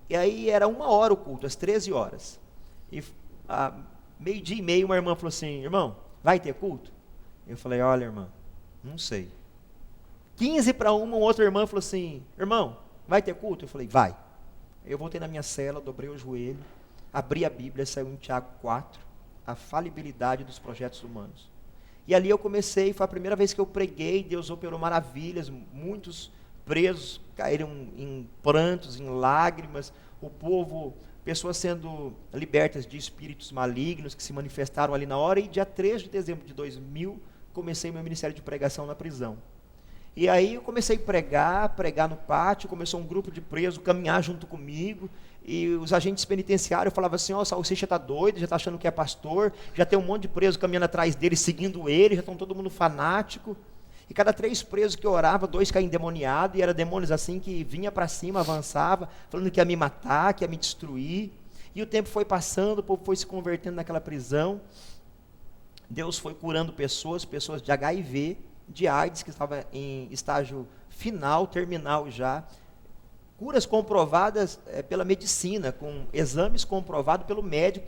E aí era 1h o culto, às 13 horas. E a meio-dia e meio uma irmã falou assim, irmão, vai ter culto? Eu falei, olha irmã, não sei. 15 para 1, uma outra irmã falou assim, irmão, vai ter culto? Eu falei, vai. Eu voltei na minha cela, dobrei o joelho, abri a Bíblia, saiu em Tiago 4, a falibilidade dos projetos humanos. E ali eu comecei, foi a primeira vez que eu preguei, Deus operou maravilhas, muitos presos caíram em prantos, em lágrimas, o povo, pessoas sendo libertas de espíritos malignos que se manifestaram ali na hora, e dia 3 de dezembro de 2000, comecei meu ministério de pregação na prisão. E aí eu comecei a pregar no pátio, começou um grupo de presos caminhar junto comigo, e os agentes penitenciários falavam assim, o salsicha está doido, já está achando que é pastor, já tem um monte de preso caminhando atrás dele, seguindo ele, já estão todo mundo fanático. E cada 3 presos que eu orava, 2 caíam endemoniados, e eram demônios assim que vinha para cima, avançava, falando que ia me matar, que ia me destruir. E o tempo foi passando, o povo foi se convertendo naquela prisão. Deus foi curando pessoas de HIV, de AIDS, que estava em estágio final, terminal já. Curas comprovadas pela medicina, com exames comprovados pelo médico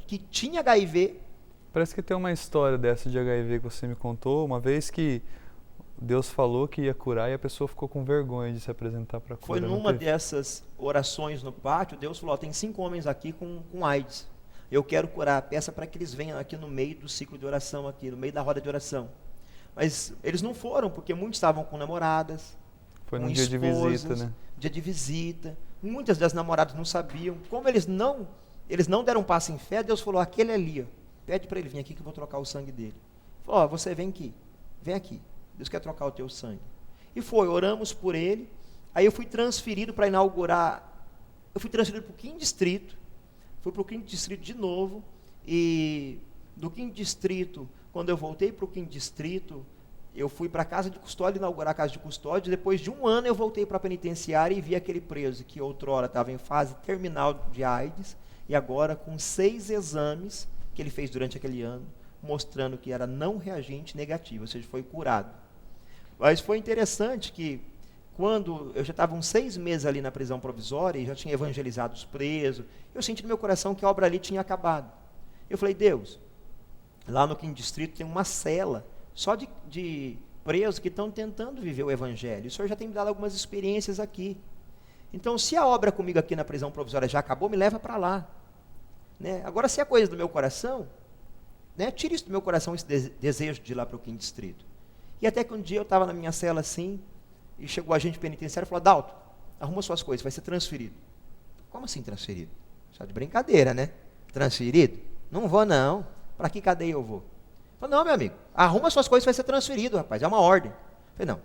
que tinha HIV. Parece que tem uma história dessa de HIV que você me contou, uma vez que Deus falou que ia curar e a pessoa ficou com vergonha de se apresentar para a cura. Foi numa dessas orações no pátio, Deus falou, tem 5 homens aqui com AIDS. Eu quero curar, peça para que eles venham aqui no meio do ciclo de oração, aqui no meio da roda de oração. Mas eles não foram, porque muitos estavam com namoradas, foi com num dia esposas, de visita, né? Dia de visita. Muitas das namoradas não sabiam. Como eles não deram passo em fé, Deus falou, aquele ali, pede para ele vir aqui que eu vou trocar o sangue dele. Ele falou, você vem aqui, Deus quer trocar o teu sangue. E oramos por ele, aí eu fui transferido para inaugurar, eu fui transferido para o 5º distrito, fui para o 5º distrito de novo, e do 5º distrito, quando eu voltei para o 5º distrito, eu fui para a casa de custódia, inaugurar a casa de custódia, depois de 1 ano eu voltei para a penitenciária e vi aquele preso que outrora estava em fase terminal de AIDS, e agora com 6 exames que ele fez durante aquele ano, mostrando que era não reagente negativo, ou seja, foi curado. Mas foi interessante que, quando eu já estava uns 6 meses ali na prisão provisória, e já tinha evangelizado os presos, eu senti no meu coração que a obra ali tinha acabado. Eu falei, Deus, lá no 5º distrito tem uma cela, só de presos que estão tentando viver o evangelho. O Senhor já tem me dado algumas experiências aqui. Então, se a obra comigo aqui na prisão provisória já acabou, me leva para lá. Né? Agora, se é coisa do meu coração, né, tire isso do meu coração, esse desejo de ir lá para o 5º distrito. E até que um dia eu estava na minha cela assim, e chegou o agente penitenciário e falou, Adalto, arruma suas coisas, vai ser transferido. Como assim transferido? Só de brincadeira, né? Transferido? Não vou não. Para que cadeia eu vou? Eu falei, não, meu amigo, arruma suas coisas, vai ser transferido, rapaz, é uma ordem. Eu falei, não,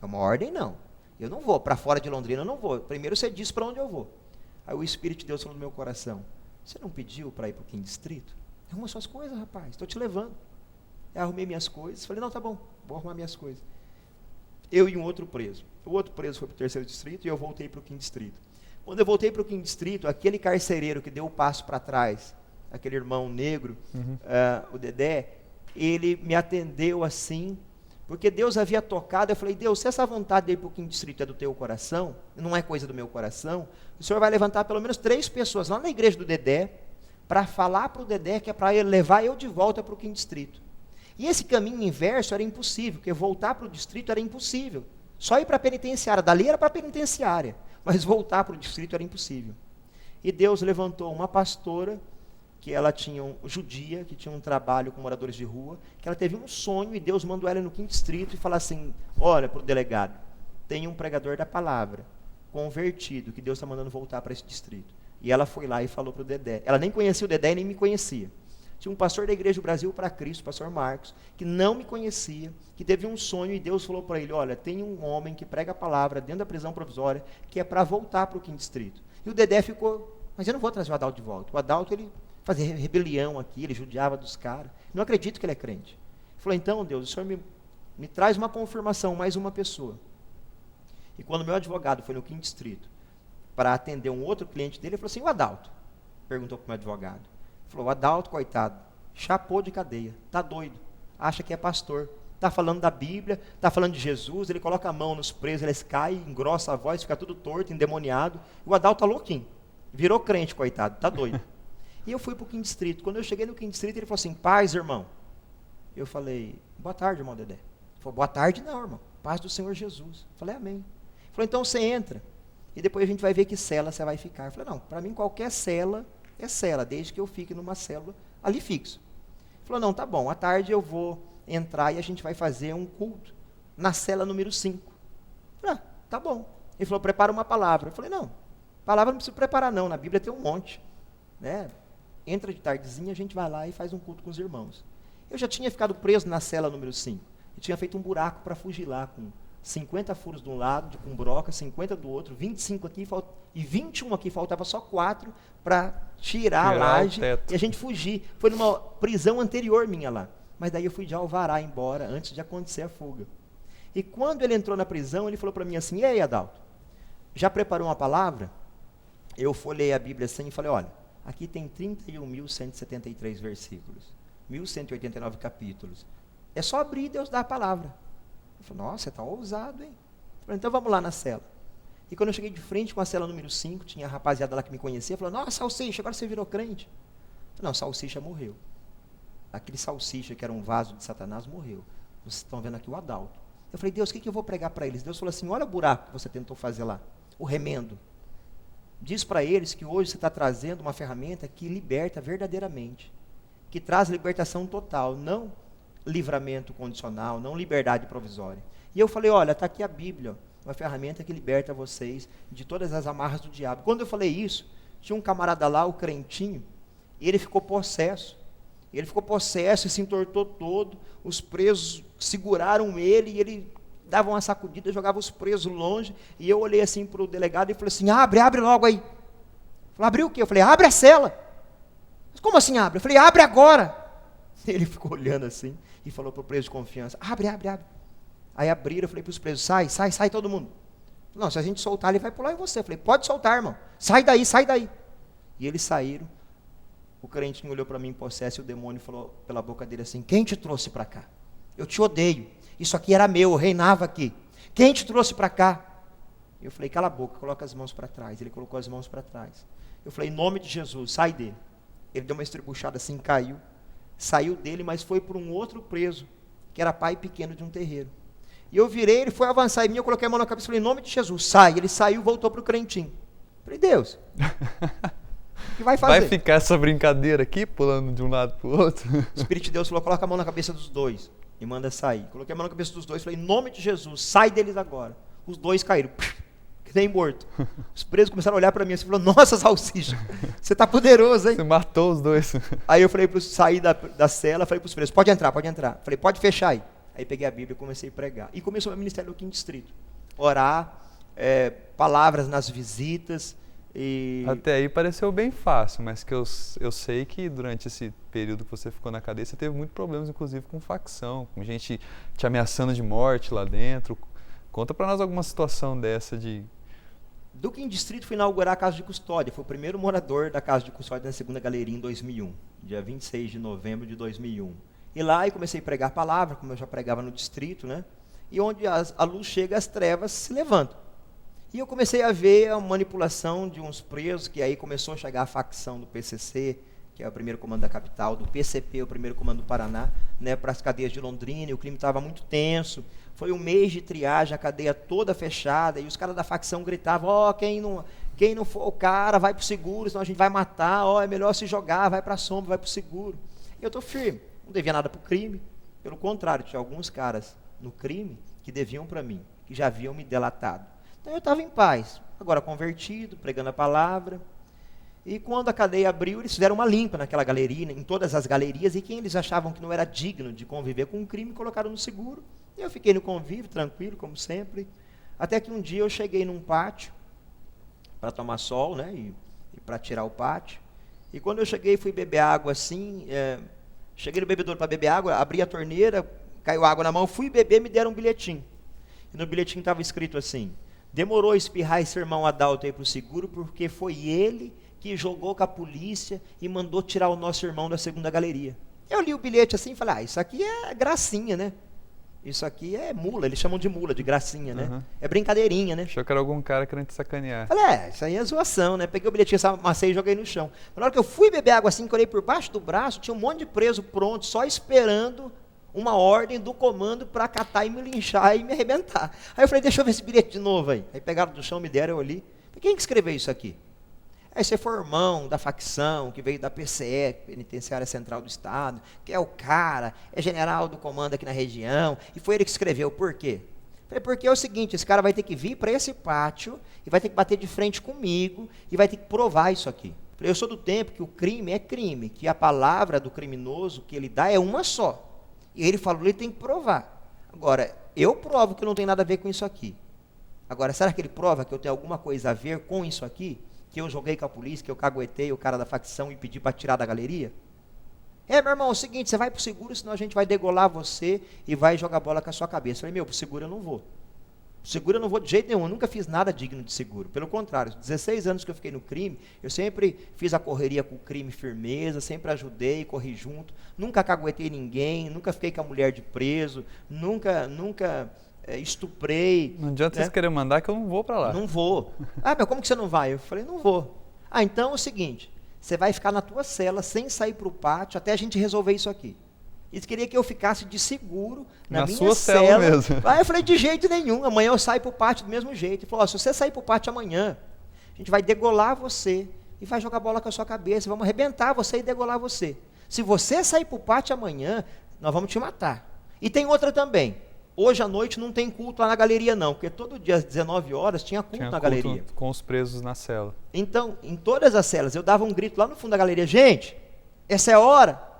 é uma ordem não. Eu não vou, para fora de Londrina eu não vou. Primeiro você diz para onde eu vou. Aí o Espírito de Deus falou no meu coração, você não pediu para ir para o 5º distrito? Arruma suas coisas, rapaz, estou te levando. Eu arrumei minhas coisas, falei, não, tá bom, vou arrumar minhas coisas. Eu e um outro preso. O outro preso foi para o 3º distrito e eu voltei para o 5º distrito. Quando eu voltei para o 5º distrito, aquele carcereiro que deu o passo para trás, aquele irmão negro, o Dedé, ele me atendeu assim, porque Deus havia tocado. Eu falei, Deus, se essa vontade de ir para o 5º distrito é do teu coração, não é coisa do meu coração, o Senhor vai levantar pelo menos 3 pessoas lá na igreja do Dedé, para falar para o Dedé que é para ele levar eu de volta para o 5º distrito. E esse caminho inverso era impossível, porque voltar para o distrito era impossível. Só ir para a penitenciária, dali era para a penitenciária, mas voltar para o distrito era impossível. E Deus levantou uma pastora, que ela tinha judia, que tinha um trabalho com moradores de rua, que ela teve um sonho e Deus mandou ela no 5º distrito e falar assim, olha para o delegado, tem um pregador da palavra, convertido, que Deus está mandando voltar para esse distrito. E ela foi lá e falou para o Dedé. Ela nem conhecia o Dedé e nem me conhecia. Tinha um pastor da Igreja do Brasil para Cristo, o pastor Marcos, que não me conhecia, que teve um sonho e Deus falou para ele, olha, tem um homem que prega a palavra dentro da prisão provisória, que é para voltar para o 5º distrito. E o Dedé ficou, mas eu não vou trazer o Adalto de volta. O Adalto, ele fazia rebelião aqui, ele judiava dos caras. Não acredito que ele é crente. Ele falou, então, Deus, o Senhor me traz uma confirmação, mais uma pessoa. E quando meu advogado foi no 5º distrito, para atender um outro cliente dele, ele falou assim, o Adalto? Perguntou para o meu advogado. Ele falou, o Adalto, coitado, chapou de cadeia, está doido, acha que é pastor, está falando da Bíblia, está falando de Jesus, ele coloca a mão nos presos, eles caem, engrossa a voz, fica tudo torto, endemoniado. O Adalto está louquinho, virou crente, coitado, está doido. E eu fui para o 5º distrito. Quando eu cheguei no 5º distrito, ele falou assim, paz, irmão. Eu falei, boa tarde, irmão Dedé. Ele falou, boa tarde não, irmão, paz do Senhor Jesus. Eu falei, amém. Ele falou, então você entra, e depois a gente vai ver que cela você vai ficar. Eu falei, não, para mim qualquer cela é cela, desde que eu fique numa célula ali fixo. Ele falou, não, tá bom, à tarde eu vou entrar e a gente vai fazer um culto na cela número 5. Eu falei, tá bom. Ele falou, prepara uma palavra. Eu falei, não, palavra não precisa preparar não, na Bíblia tem um monte. Né? Entra de tardezinha, a gente vai lá e faz um culto com os irmãos. Eu já tinha ficado preso na cela número 5. Eu tinha feito um buraco para fugir lá, com 50 furos de um lado, com broca, 50 do outro, 25 aqui e 21 aqui, faltava só 4 para tirar a laje e a gente fugir. Foi numa prisão anterior minha lá. Mas daí eu fui de alvará embora, antes de acontecer a fuga. E quando ele entrou na prisão, ele falou para mim assim, e aí, Adalto, já preparou uma palavra? Eu folhei a Bíblia assim e falei, olha, aqui tem 31.173 versículos, 1.189 capítulos. É só abrir e Deus dá a palavra. Eu falei, nossa, você está ousado, hein? Eu falei, então vamos lá na cela. E quando eu cheguei de frente com a cela número 5, tinha a rapaziada lá que me conhecia, falou, nossa, Salsicha, agora você virou crente. Eu falei, não, Salsicha morreu. Aquele Salsicha, que era um vaso de Satanás, morreu. Vocês estão vendo aqui o Adalto. Eu falei, Deus, o que eu vou pregar para eles? Deus falou assim, olha o buraco que você tentou fazer lá, o remendo. Diz para eles que hoje você está trazendo uma ferramenta que liberta verdadeiramente, que traz libertação total, não livramento condicional, não liberdade provisória. E eu falei, olha, está aqui a Bíblia, uma ferramenta que liberta vocês de todas as amarras do diabo. Quando eu falei isso, tinha um camarada lá, o crentinho, e ele ficou possesso. Ele ficou possesso e se entortou todo. Os presos seguraram ele e ele dava uma sacudida, jogava os presos longe. E eu olhei assim para o delegado e falei assim, abre logo aí. Ele falou, abriu o quê? Eu falei, abre a cela. Mas como assim abre? Eu falei, abre agora. Ele ficou olhando assim e falou para o preso de confiança, abre. Aí abriram, eu falei para os presos, sai todo mundo. Não, se a gente soltar, ele vai pular em você. Eu falei, pode soltar, irmão. Sai daí. E eles saíram. O crentinho olhou para mim em possesso e o demônio falou pela boca dele assim, quem te trouxe para cá? Eu te odeio. Isso aqui era meu, eu reinava aqui. Quem te trouxe para cá? Eu falei, cala a boca, coloca as mãos para trás. Ele colocou as mãos para trás. Eu falei, em nome de Jesus, sai dele. Ele deu uma estribuchada assim, caiu. Saiu dele, mas foi por um outro preso, que era pai pequeno de um terreiro. E eu virei, ele foi avançar em mim, eu coloquei a mão na cabeça e falei, em nome de Jesus, sai. Ele saiu, voltou para o crentinho. Eu falei, Deus, o que vai fazer? Vai ficar essa brincadeira aqui, pulando de um lado para o outro? O Espírito de Deus falou, coloca a mão na cabeça dos dois e manda sair. Coloquei a mão na cabeça dos dois e falei, em nome de Jesus, sai deles agora. Os dois caíram, que nem morto. Os presos começaram a olhar para mim assim, falou, nossa, salsicha, você está poderoso, hein? Você matou os dois. Aí eu falei, saí da cela, falei para os presos, pode entrar. Falei, pode fechar aí. Aí peguei a Bíblia e comecei a pregar. E começou o meu ministério no 5º Distrito. Orar, palavras nas visitas. E... Até aí pareceu bem fácil, mas que eu sei que durante esse período que você ficou na cadeia, você teve muitos problemas, inclusive com facção, com gente te ameaçando de morte lá dentro. Conta para nós alguma situação dessa de... Do 5º Distrito fui inaugurar a Casa de Custódia. Fui o primeiro morador da Casa de Custódia na segunda galeria em 2001, dia 26 de novembro de 2001. E lá eu comecei a pregar a palavra, como eu já pregava no distrito, né? E onde a luz chega, as trevas se levantam. E eu comecei a ver a manipulação de uns presos, que aí começou a chegar a facção do PCC, que é o primeiro comando da capital, do PCP, o primeiro comando do Paraná, né, para as cadeias de Londrina, e o crime estava muito tenso. Foi um mês de triagem, a cadeia toda fechada, e os caras da facção gritavam, quem não for o cara, vai para o seguro, senão a gente vai matar, é melhor se jogar, vai para a sombra, vai para o seguro. E eu estou firme, não devia nada para o crime, pelo contrário, tinha alguns caras no crime que deviam para mim, que já haviam me delatado. Então eu estava em paz, agora convertido, pregando a palavra. E quando a cadeia abriu, eles fizeram uma limpa naquela galeria, em todas as galerias, e quem eles achavam que não era digno de conviver com o crime, colocaram no seguro. E eu fiquei no convívio, tranquilo, como sempre. Até que um dia eu cheguei num pátio, para tomar sol, né, e para tirar o pátio. E quando eu cheguei, fui beber água assim, cheguei no bebedouro para beber água, abri a torneira, caiu água na mão, fui beber, me deram um bilhetinho. E no bilhetinho estava escrito assim, demorou a espirrar esse irmão Adalto aí para o seguro, porque foi ele que jogou com a polícia e mandou tirar o nosso irmão da segunda galeria. Eu li o bilhete assim e falei, isso aqui é gracinha, né? Isso aqui é mula, eles chamam de mula, de gracinha, né? Uhum. É brincadeirinha, né? Achou que era algum cara querendo te sacanear. Falei, isso aí é zoação, né? Peguei o bilhetinho, amassei e joguei no chão. Na hora que eu fui beber água assim, que eu olhei por baixo do braço, tinha um monte de preso pronto, só esperando uma ordem do comando para catar e me linchar e me arrebentar. Aí eu falei, deixa eu ver esse bilhete de novo aí. Aí pegaram do chão, me deram, eu olhei. Quem que escreveu isso aqui? Aí você foi irmão da facção, que veio da PCE, Penitenciária Central do Estado, que é o cara, é general do comando aqui na região, e foi ele que escreveu. Por quê? Falei, porque é o seguinte, esse cara vai ter que vir para esse pátio, e vai ter que bater de frente comigo, e vai ter que provar isso aqui. Falei, eu sou do tempo que o crime é crime, que a palavra do criminoso que ele dá é uma só. E ele falou, ele tem que provar. Agora, eu provo que não tem nada a ver com isso aqui. Agora, será que ele prova que eu tenho alguma coisa a ver com isso aqui? Que eu joguei com a polícia, que eu caguetei o cara da facção e pedi para tirar da galeria? Meu irmão, é o seguinte, você vai pro seguro, senão a gente vai degolar você e vai jogar bola com a sua cabeça. Eu falei, pro seguro eu não vou. Pro seguro eu não vou de jeito nenhum, eu nunca fiz nada digno de seguro. Pelo contrário, 16 anos que eu fiquei no crime, eu sempre fiz a correria com o crime firmeza, sempre ajudei, corri junto, nunca caguetei ninguém, nunca fiquei com a mulher de preso, nunca estuprei. Não adianta né? Vocês querem mandar que eu não vou para lá. Não vou. Mas como que você não vai? Eu falei, não vou. Então é o seguinte, você vai ficar na tua cela sem sair para o pátio até a gente resolver isso aqui. Eles queriam que eu ficasse de seguro na minha sua cela mesmo. Aí eu falei, de jeito nenhum, amanhã eu saio para o pátio do mesmo jeito. Ele falou, se você sair para o pátio amanhã, a gente vai degolar você e vai jogar bola com a sua cabeça, vamos arrebentar você e degolar você. Se você sair para o pátio amanhã, nós vamos te matar. E tem outra também. Hoje à noite não tem culto lá na galeria não, porque todo dia às 19 horas tinha culto na galeria. Com os presos na cela. Então, em todas as celas, eu dava um grito lá no fundo da galeria, gente, essa é a hora.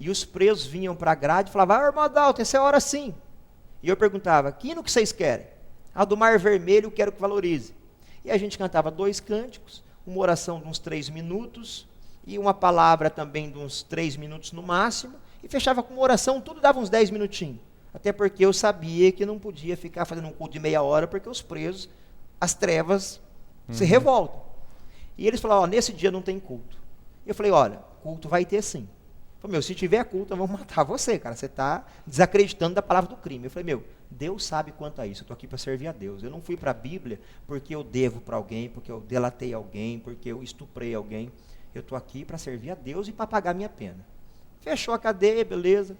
E os presos vinham para a grade e falavam, irmão Adalto, essa é a hora sim. E eu perguntava, que hino que vocês querem? A do Mar Vermelho, eu quero que valorize. E a gente cantava 2 cânticos, uma oração de uns 3 minutos, e uma palavra também de uns 3 minutos no máximo, e fechava com uma oração, tudo dava uns 10 minutinhos. Até porque eu sabia que não podia ficar fazendo um culto de meia hora, porque os presos, as trevas, se revoltam. E eles falaram, nesse dia não tem culto. Eu falei, olha, culto vai ter sim. Eu falei, se tiver culto, vamos matar você, cara. Você está desacreditando da palavra do crime. Eu falei, Deus sabe quanto a isso. Eu estou aqui para servir a Deus. Eu não fui para a Bíblia porque eu devo para alguém, porque eu delatei alguém, porque eu estuprei alguém. Eu estou aqui para servir a Deus e para pagar minha pena. Fechou a cadeia, beleza.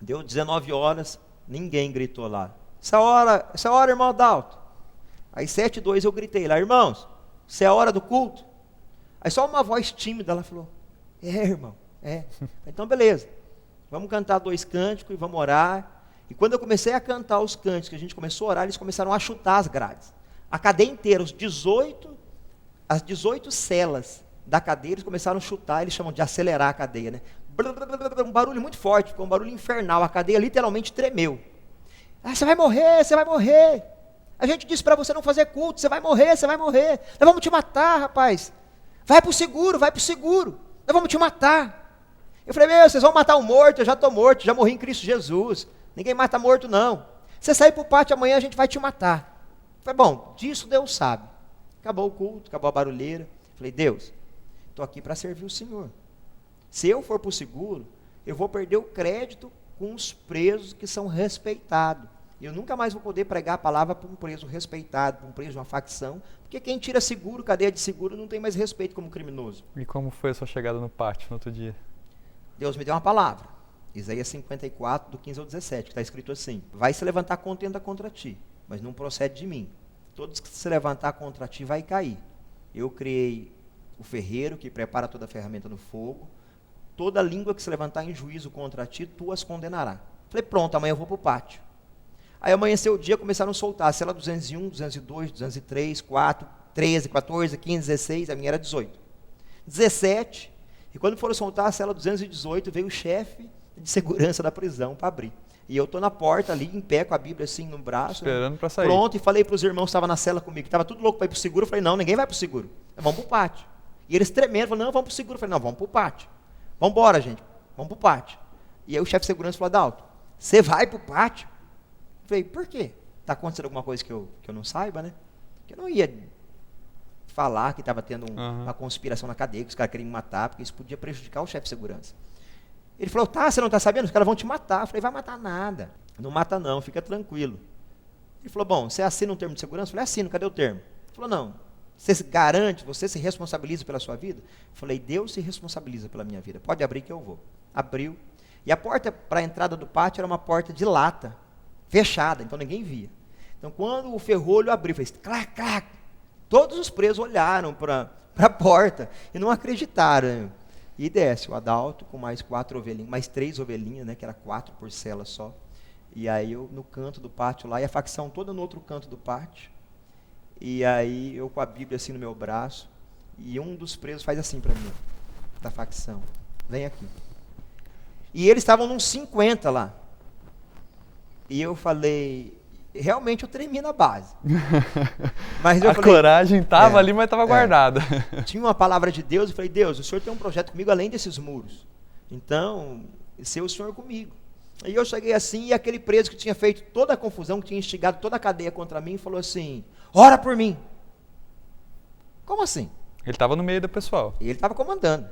Deu 19 horas, ninguém gritou lá. Essa hora, irmão Adalto. Aí 7:02 eu gritei lá, irmãos, isso é a hora do culto? Aí só uma voz tímida, ela falou, irmão, então beleza, vamos cantar 2 cânticos e vamos orar. E quando eu comecei a cantar os cânticos, que a gente começou a orar, eles começaram a chutar as grades. A cadeia inteira, as 18 celas da cadeia, eles começaram a chutar, eles chamam de acelerar a cadeia, né? Um barulho muito forte, ficou um barulho infernal, a cadeia literalmente tremeu. Você vai morrer, você vai morrer. A gente disse para você não fazer culto, você vai morrer, você vai morrer. Nós vamos te matar, rapaz. Vai para o seguro, nós vamos te matar. Eu falei, vocês vão matar um morto, eu já estou morto, já morri em Cristo Jesus. Ninguém mata morto não. Você sair para o pátio amanhã, a gente vai te matar. Eu falei, bom, disso Deus sabe. Acabou o culto, acabou a barulheira. Eu falei, Deus, estou aqui para servir o Senhor. Se eu for para o seguro, eu vou perder o crédito com os presos que são respeitados. Eu nunca mais vou poder pregar a palavra para um preso respeitado, para um preso de uma facção, porque quem tira seguro, cadeia de seguro, não tem mais respeito como criminoso. E como foi a sua chegada no pátio no outro dia? Deus me deu uma palavra, Isaías 54, do 15 ao 17, que está escrito assim, vai se levantar contenda contra ti, mas não procede de mim. Todos que se levantar contra ti vai cair. Eu criei o ferreiro que prepara toda a ferramenta no fogo, toda língua que se levantar em juízo contra ti, tu as condenará. Falei, pronto, amanhã eu vou para o pátio. Aí amanheceu o dia, começaram a soltar, cela 201, 202, 203, 4, 13, 14, 15, 16, a minha era 18. 17, e quando foram soltar a cela 218, veio o chefe de segurança da prisão para abrir. E eu estou na porta ali, em pé, com a Bíblia assim no braço. Esperando para sair. Pronto, e falei para os irmãos que estavam na cela comigo, que estava tudo louco para ir para o seguro. Eu falei, não, ninguém vai para o seguro, vamos para o pátio. E eles tremendo, falaram, não, vamos para o seguro. Eu falei, não, vamos para o pátio. Vamos embora, gente, vamos para o pátio. E aí o chefe de segurança falou, Adalto, você vai para o pátio? Eu falei, por quê? Está acontecendo alguma coisa que eu não saiba, né? Que eu não ia falar que estava tendo uma conspiração na cadeia, que os caras queriam me matar, porque isso podia prejudicar o chefe de segurança. Ele falou, você não está sabendo? Os caras vão te matar. Eu falei, vai matar nada. Não mata não, fica tranquilo. Ele falou, bom, você assina um termo de segurança? Eu falei, assino, cadê o termo? Ele falou, não, você se garante, você se responsabiliza pela sua vida? Eu falei, Deus se responsabiliza pela minha vida, pode abrir que eu vou. Abriu, e a porta para a entrada do pátio era uma porta de lata, fechada, então ninguém via. Então quando o ferrolho abriu, fez clac, clac, todos os presos olharam para a porta e não acreditaram. E desce o Adalto com mais 4 ovelhinhas, mais 3 ovelhinhas, né, que era 4 por cela só. E aí eu no canto do pátio lá, e a facção toda no outro canto do pátio. E aí eu com a Bíblia assim no meu braço, e um dos presos faz assim para mim, da facção, vem aqui. E eles estavam nos 50 lá. E eu falei, realmente eu tremi na base. Mas eu falei, coragem estava ali, mas estava guardada. Tinha uma palavra de Deus, e falei, Deus, o Senhor tem um projeto comigo além desses muros. Então, ser o Senhor comigo. Aí eu cheguei assim, e aquele preso que tinha feito toda a confusão, que tinha instigado toda a cadeia contra mim, falou assim, ora por mim. Como assim? Ele estava no meio do pessoal. Ele estava comandando.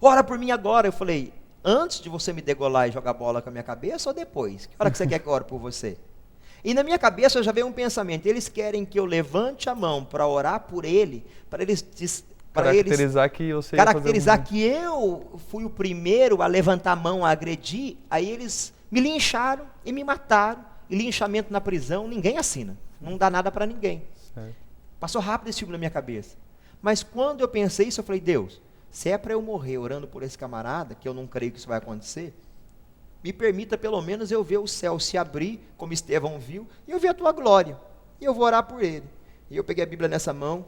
Ora por mim agora. Eu falei, antes de você me degolar e jogar bola com a minha cabeça, ou depois? Que hora que você quer que eu ore por você? E na minha cabeça já veio um pensamento, eles querem que eu levante a mão para orar por ele, para eles caracterizar que eu fui o primeiro a levantar a mão, a agredir. Aí eles me lincharam e me mataram. E linchamento na prisão, ninguém assina. Não dá nada para ninguém. Passou rápido esse filme na minha cabeça. Mas quando eu pensei isso, eu falei, Deus, se é para eu morrer orando por esse camarada, que eu não creio que isso vai acontecer, me permita pelo menos eu ver o céu se abrir, como Estevão viu, e eu ver a tua glória. E eu vou orar por ele. E eu peguei a Bíblia nessa mão.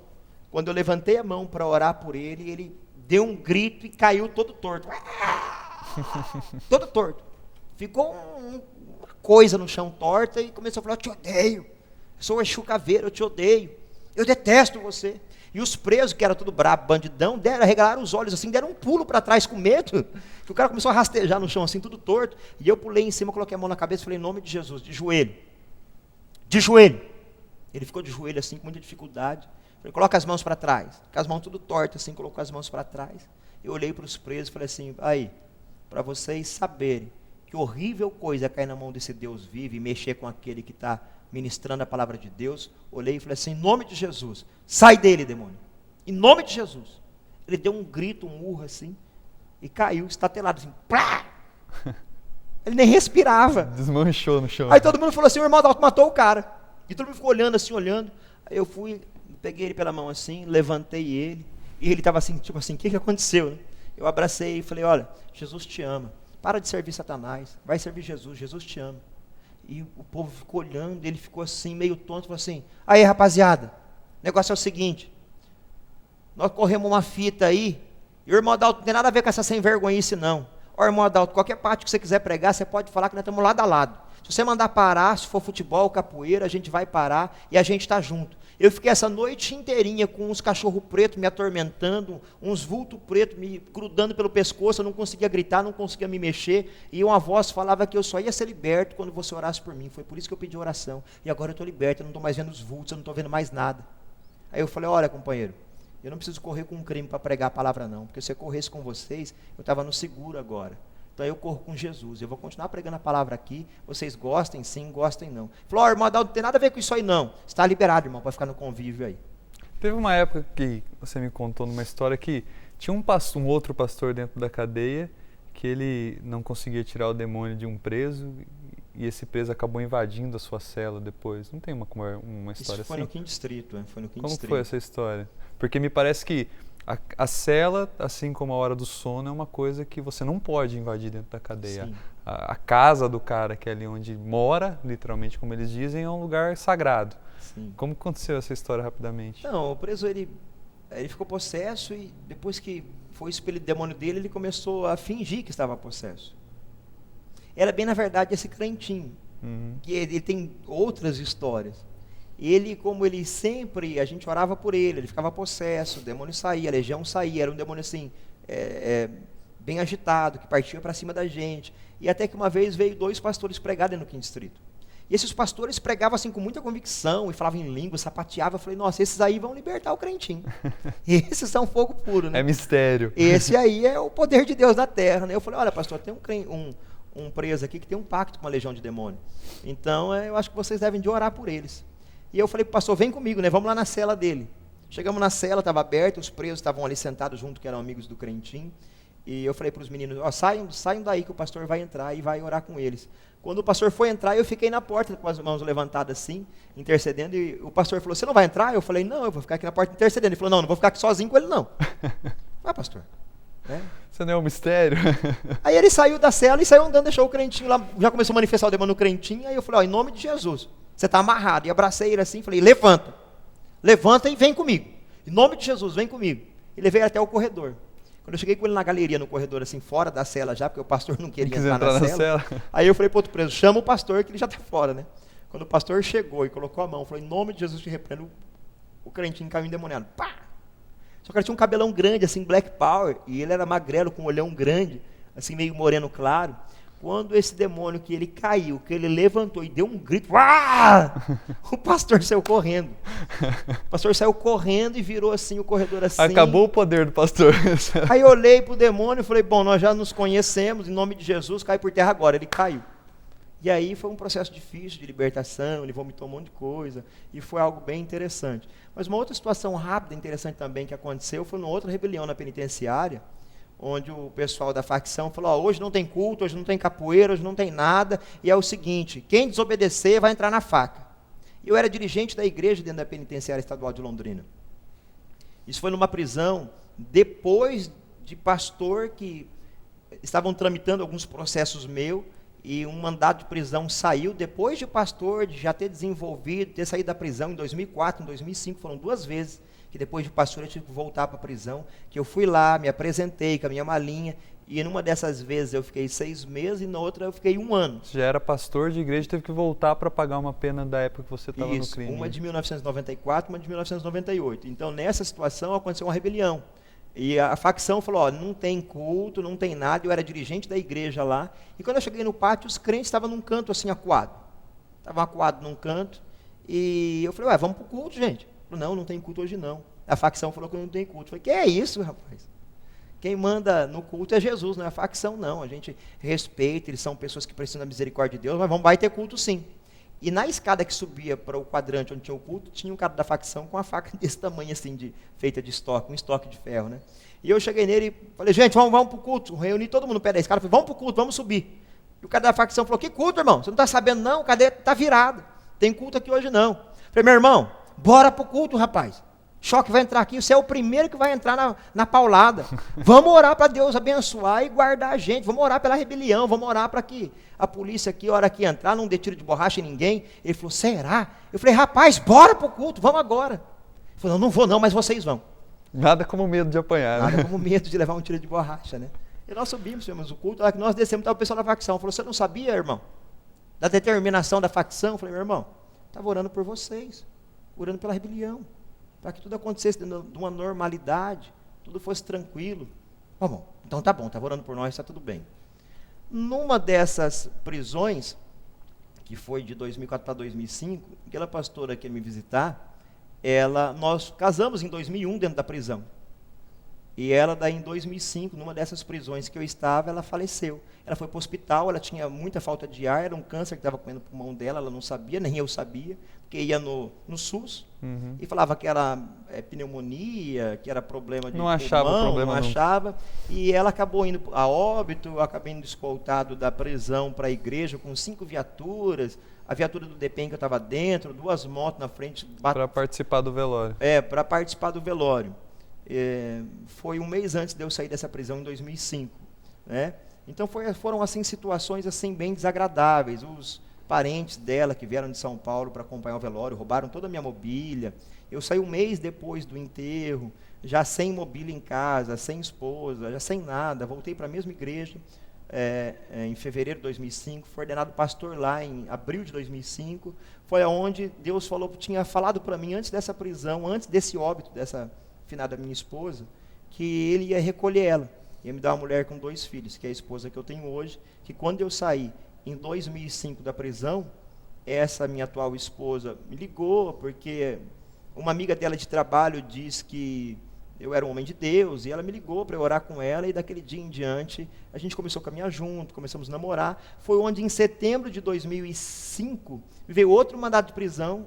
Quando eu levantei a mão para orar por ele, ele deu um grito e caiu todo torto. todo torto. Ficou uma coisa no chão torta e começou a falar, eu te odeio, eu sou o Exu Caveira, eu te odeio, eu detesto você. E os presos, que era tudo brabo, bandidão, arregalaram os olhos assim, deram um pulo para trás com medo, que o cara começou a rastejar no chão assim, tudo torto, e eu pulei em cima, coloquei a mão na cabeça e falei, em nome de Jesus, de joelho, de joelho. Ele ficou de joelho assim, com muita dificuldade. Falei, coloca as mãos para trás, com as mãos tudo tortas assim, colocou as mãos para trás. Eu olhei para os presos e falei assim, aí, para vocês saberem que horrível coisa é cair na mão desse Deus vivo e mexer com aquele que está ministrando a palavra de Deus, olhei e falei assim, em nome de Jesus, sai dele, demônio, em nome de Jesus. Ele deu um grito, um urro assim, e caiu, estatelado assim, plá! Ele nem respirava. Desmanchou no chão. Aí todo mundo falou assim, o irmão Adalto matou o cara. E todo mundo ficou olhando assim, olhando. Aí eu fui, peguei ele pela mão assim, levantei ele, e ele estava assim, tipo assim, o que aconteceu? Né? Eu abracei e falei, olha, Jesus te ama, para de servir Satanás, vai servir Jesus, Jesus te ama. E o povo ficou olhando, ele ficou assim, meio tonto, falou assim, aí rapaziada, o negócio é o seguinte, nós corremos uma fita aí, e o irmão Adalto não tem nada a ver com essa sem vergonhice não. Ó irmão Adalto, qualquer parte que você quiser pregar, você pode falar que nós estamos lado a lado. Se você mandar parar, se for futebol, capoeira, a gente vai parar e a gente está junto. Eu fiquei essa noite inteirinha com uns cachorros pretos me atormentando, uns vultos pretos me grudando pelo pescoço, eu não conseguia gritar, não conseguia me mexer, e uma voz falava que eu só ia ser liberto quando você orasse por mim. Foi por isso que eu pedi oração. E agora eu estou liberto, eu não estou mais vendo os vultos, eu não estou vendo mais nada. Aí eu falei, olha companheiro, eu não preciso correr com um crime para pregar a palavra não, porque se eu corresse com vocês, eu estava no seguro agora. Então eu corro com Jesus, eu vou continuar pregando a palavra aqui, vocês gostem sim, gostem não. Falou, irmão Adalto, não tem nada a ver com isso aí não, está liberado irmão, pode ficar no convívio aí. Teve uma época que você me contou numa história que tinha um outro pastor dentro da cadeia, que ele não conseguia tirar o demônio de um preso, e esse preso acabou invadindo a sua cela depois. Não tem uma história isso foi assim? No quinto distrito, foi no quinto Como distrito. foi essa história? Porque me parece que a cela, assim como a hora do sono, é uma coisa que você não pode invadir dentro da cadeia. A casa do cara, que é ali onde mora, literalmente, como eles dizem, é um lugar sagrado. Sim. Como aconteceu essa história rapidamente? Não, o preso ele ficou possesso e depois que foi expelido o demônio dele, ele começou a fingir que estava possesso. Era bem, na verdade, esse crentinho, que ele tem outras histórias. Ele, como ele sempre, a gente orava por ele ficava possesso, o demônio saía, a legião saía, era um demônio assim, bem agitado, que partia para cima da gente. E até que uma vez veio 2 pastores pregar dentro do quinto distrito. E esses pastores pregavam assim com muita convicção, e falavam em língua, sapateavam. Eu falei, nossa, esses aí vão libertar o crentinho. Esses são fogo puro, né? É mistério. Esse aí é o poder de Deus na terra, né? Eu falei, olha pastor, tem um preso aqui que tem um pacto com a legião de demônio. Então, eu acho que vocês devem de orar por eles. E eu falei, pastor, vem comigo, né? Vamos lá na cela dele. Chegamos na cela, estava aberta, os presos estavam ali sentados junto, que eram amigos do crentinho. E eu falei para os meninos, saiam daí que o pastor vai entrar e vai orar com eles. Quando o pastor foi entrar, eu fiquei na porta com as mãos levantadas assim, intercedendo, e o pastor falou, você não vai entrar? Eu falei, não, eu vou ficar aqui na porta intercedendo. Ele falou, não vou ficar aqui sozinho com ele não. Pastor. Isso não é um mistério? Aí ele saiu da cela e saiu andando, deixou o crentinho lá, já começou a manifestar o demônio no crentinho, aí eu falei, em nome de Jesus, você está amarrado. E abracei ele assim, falei, levanta e vem comigo. Em nome de Jesus, vem comigo. E levei ele até o corredor. Quando eu cheguei com ele na galeria, no corredor, assim, fora da cela já, porque o pastor não queria entrar na cela. Aí eu falei para o outro preso, chama o pastor que ele já está fora, né? Quando o pastor chegou e colocou a mão, falou, em nome de Jesus te repreendo, o crentinho caiu endemoniado. Pá! Só que ele tinha um cabelão grande, assim, black power, e ele era magrelo, com um olhão grande, assim, meio moreno claro. Quando esse demônio que ele caiu, que ele levantou e deu um grito, o pastor saiu correndo. O pastor saiu correndo e virou assim o corredor assim. Acabou o poder do pastor. Aí eu olhei para o demônio e falei, bom, nós já nos conhecemos, em nome de Jesus, cai por terra agora. Ele caiu. E aí foi um processo difícil de libertação, ele vomitou um monte de coisa, e foi algo bem interessante. Mas uma outra situação rápida, interessante também que aconteceu, foi numa outra rebelião na penitenciária, onde o pessoal da facção falou, hoje não tem culto, hoje não tem capoeira, hoje não tem nada, e é o seguinte, quem desobedecer vai entrar na faca. Eu era dirigente da igreja dentro da penitenciária estadual de Londrina. Isso foi numa prisão, depois de pastor que estavam tramitando alguns processos meus, e um mandado de prisão saiu, depois de pastor de já ter desenvolvido, ter saído da prisão em 2004, em 2005, foram 2 vezes, que depois de pastor eu tive que voltar para a prisão, que eu fui lá, me apresentei com a minha malinha, E numa dessas vezes eu fiquei 6 meses e na outra eu fiquei 1 ano. Você já era pastor de igreja e teve que voltar para pagar uma pena da época que você estava no crime. Uma de 1994, uma de 1998. Então nessa situação aconteceu uma rebelião. E a facção falou, ó, não tem culto, não tem nada. Eu era dirigente da igreja lá. E quando eu cheguei no pátio, os crentes estavam num canto assim acuado. Estavam acuados num canto. E eu falei, ué, vamos pro culto, gente. Falei, não tem culto hoje não. A facção falou que não tem culto. Eu falei, que é isso, rapaz? Quem manda no culto é Jesus, não é a facção, não. A gente respeita, eles são pessoas que precisam da misericórdia de Deus, mas vai ter culto sim. E na escada que subia para o quadrante onde tinha o culto, tinha um cara da facção com uma faca desse tamanho assim, feita de estoque, um estoque de ferro, né? E eu cheguei nele e falei, gente, vamos para o culto. Reuni todo mundo no pé da escada, falei, vamos para o culto, vamos subir. E o cara da facção falou, que culto, irmão? Você não está sabendo não? A cadeia está virada. Tem culto aqui hoje não. Falei, meu irmão, bora para o culto, rapaz. Choque vai entrar aqui, você é o primeiro que vai entrar na paulada. Vamos orar para Deus abençoar e guardar a gente. Vamos orar pela rebelião, vamos orar para que a polícia aqui, a hora que entrar, não dê tiro de borracha em ninguém. Ele falou, será? Eu falei, rapaz, bora para o culto, vamos agora. Ele falou, não vou não, mas vocês vão. Nada como medo de apanhar. Nada como medo de levar um tiro de borracha, né? E nós subimos, fizemos o culto, a hora que nós descemos, estava o pessoal da facção. Falou, você não sabia, irmão? Da determinação da facção? Eu falei, meu irmão, estava orando por vocês, orando pela rebelião. Para que tudo acontecesse de uma normalidade, tudo fosse tranquilo. Bom, então tá bom, estava orando por nós, está tudo bem. Numa dessas prisões, que foi de 2004 para 2005, aquela pastora que ia me visitar, nós casamos em 2001 dentro da prisão. E ela, daí em 2005, numa dessas prisões que eu estava, ela faleceu. Ela foi para o hospital, ela tinha muita falta de ar, era um câncer que estava comendo o pulmão dela, ela não sabia, nem eu sabia, porque ia no SUS, e falava que era pneumonia, que era problema de não achava pulmão, problema, não achava, e ela acabou indo a óbito, eu acabei indo escoltado da prisão para a igreja com 5 viaturas, a viatura do DPEM que eu estava dentro, 2 motos na frente. Para participar do velório. Para participar do velório. Foi 1 mês antes de eu sair dessa prisão em 2005, né? Então foram assim situações assim bem desagradáveis. Os parentes dela que vieram de São Paulo para acompanhar o velório roubaram toda a minha mobília. Eu saí 1 mês depois do enterro, já sem mobília em casa, sem esposa, já sem nada. Voltei para a mesma igreja em fevereiro de 2005, fui ordenado pastor lá em abril de 2005. Foi aonde Deus tinha falado para mim antes dessa prisão, antes desse óbito dessa finada minha esposa, que ele ia recolher ela, ia me dar uma mulher com 2 filhos, que é a esposa que eu tenho hoje, que quando eu saí em 2005 da prisão, essa minha atual esposa me ligou, porque uma amiga dela de trabalho disse que eu era um homem de Deus, e ela me ligou para eu orar com ela, e daquele dia em diante, a gente começou a caminhar junto, começamos a namorar. Foi onde em setembro de 2005, veio outro mandado de prisão,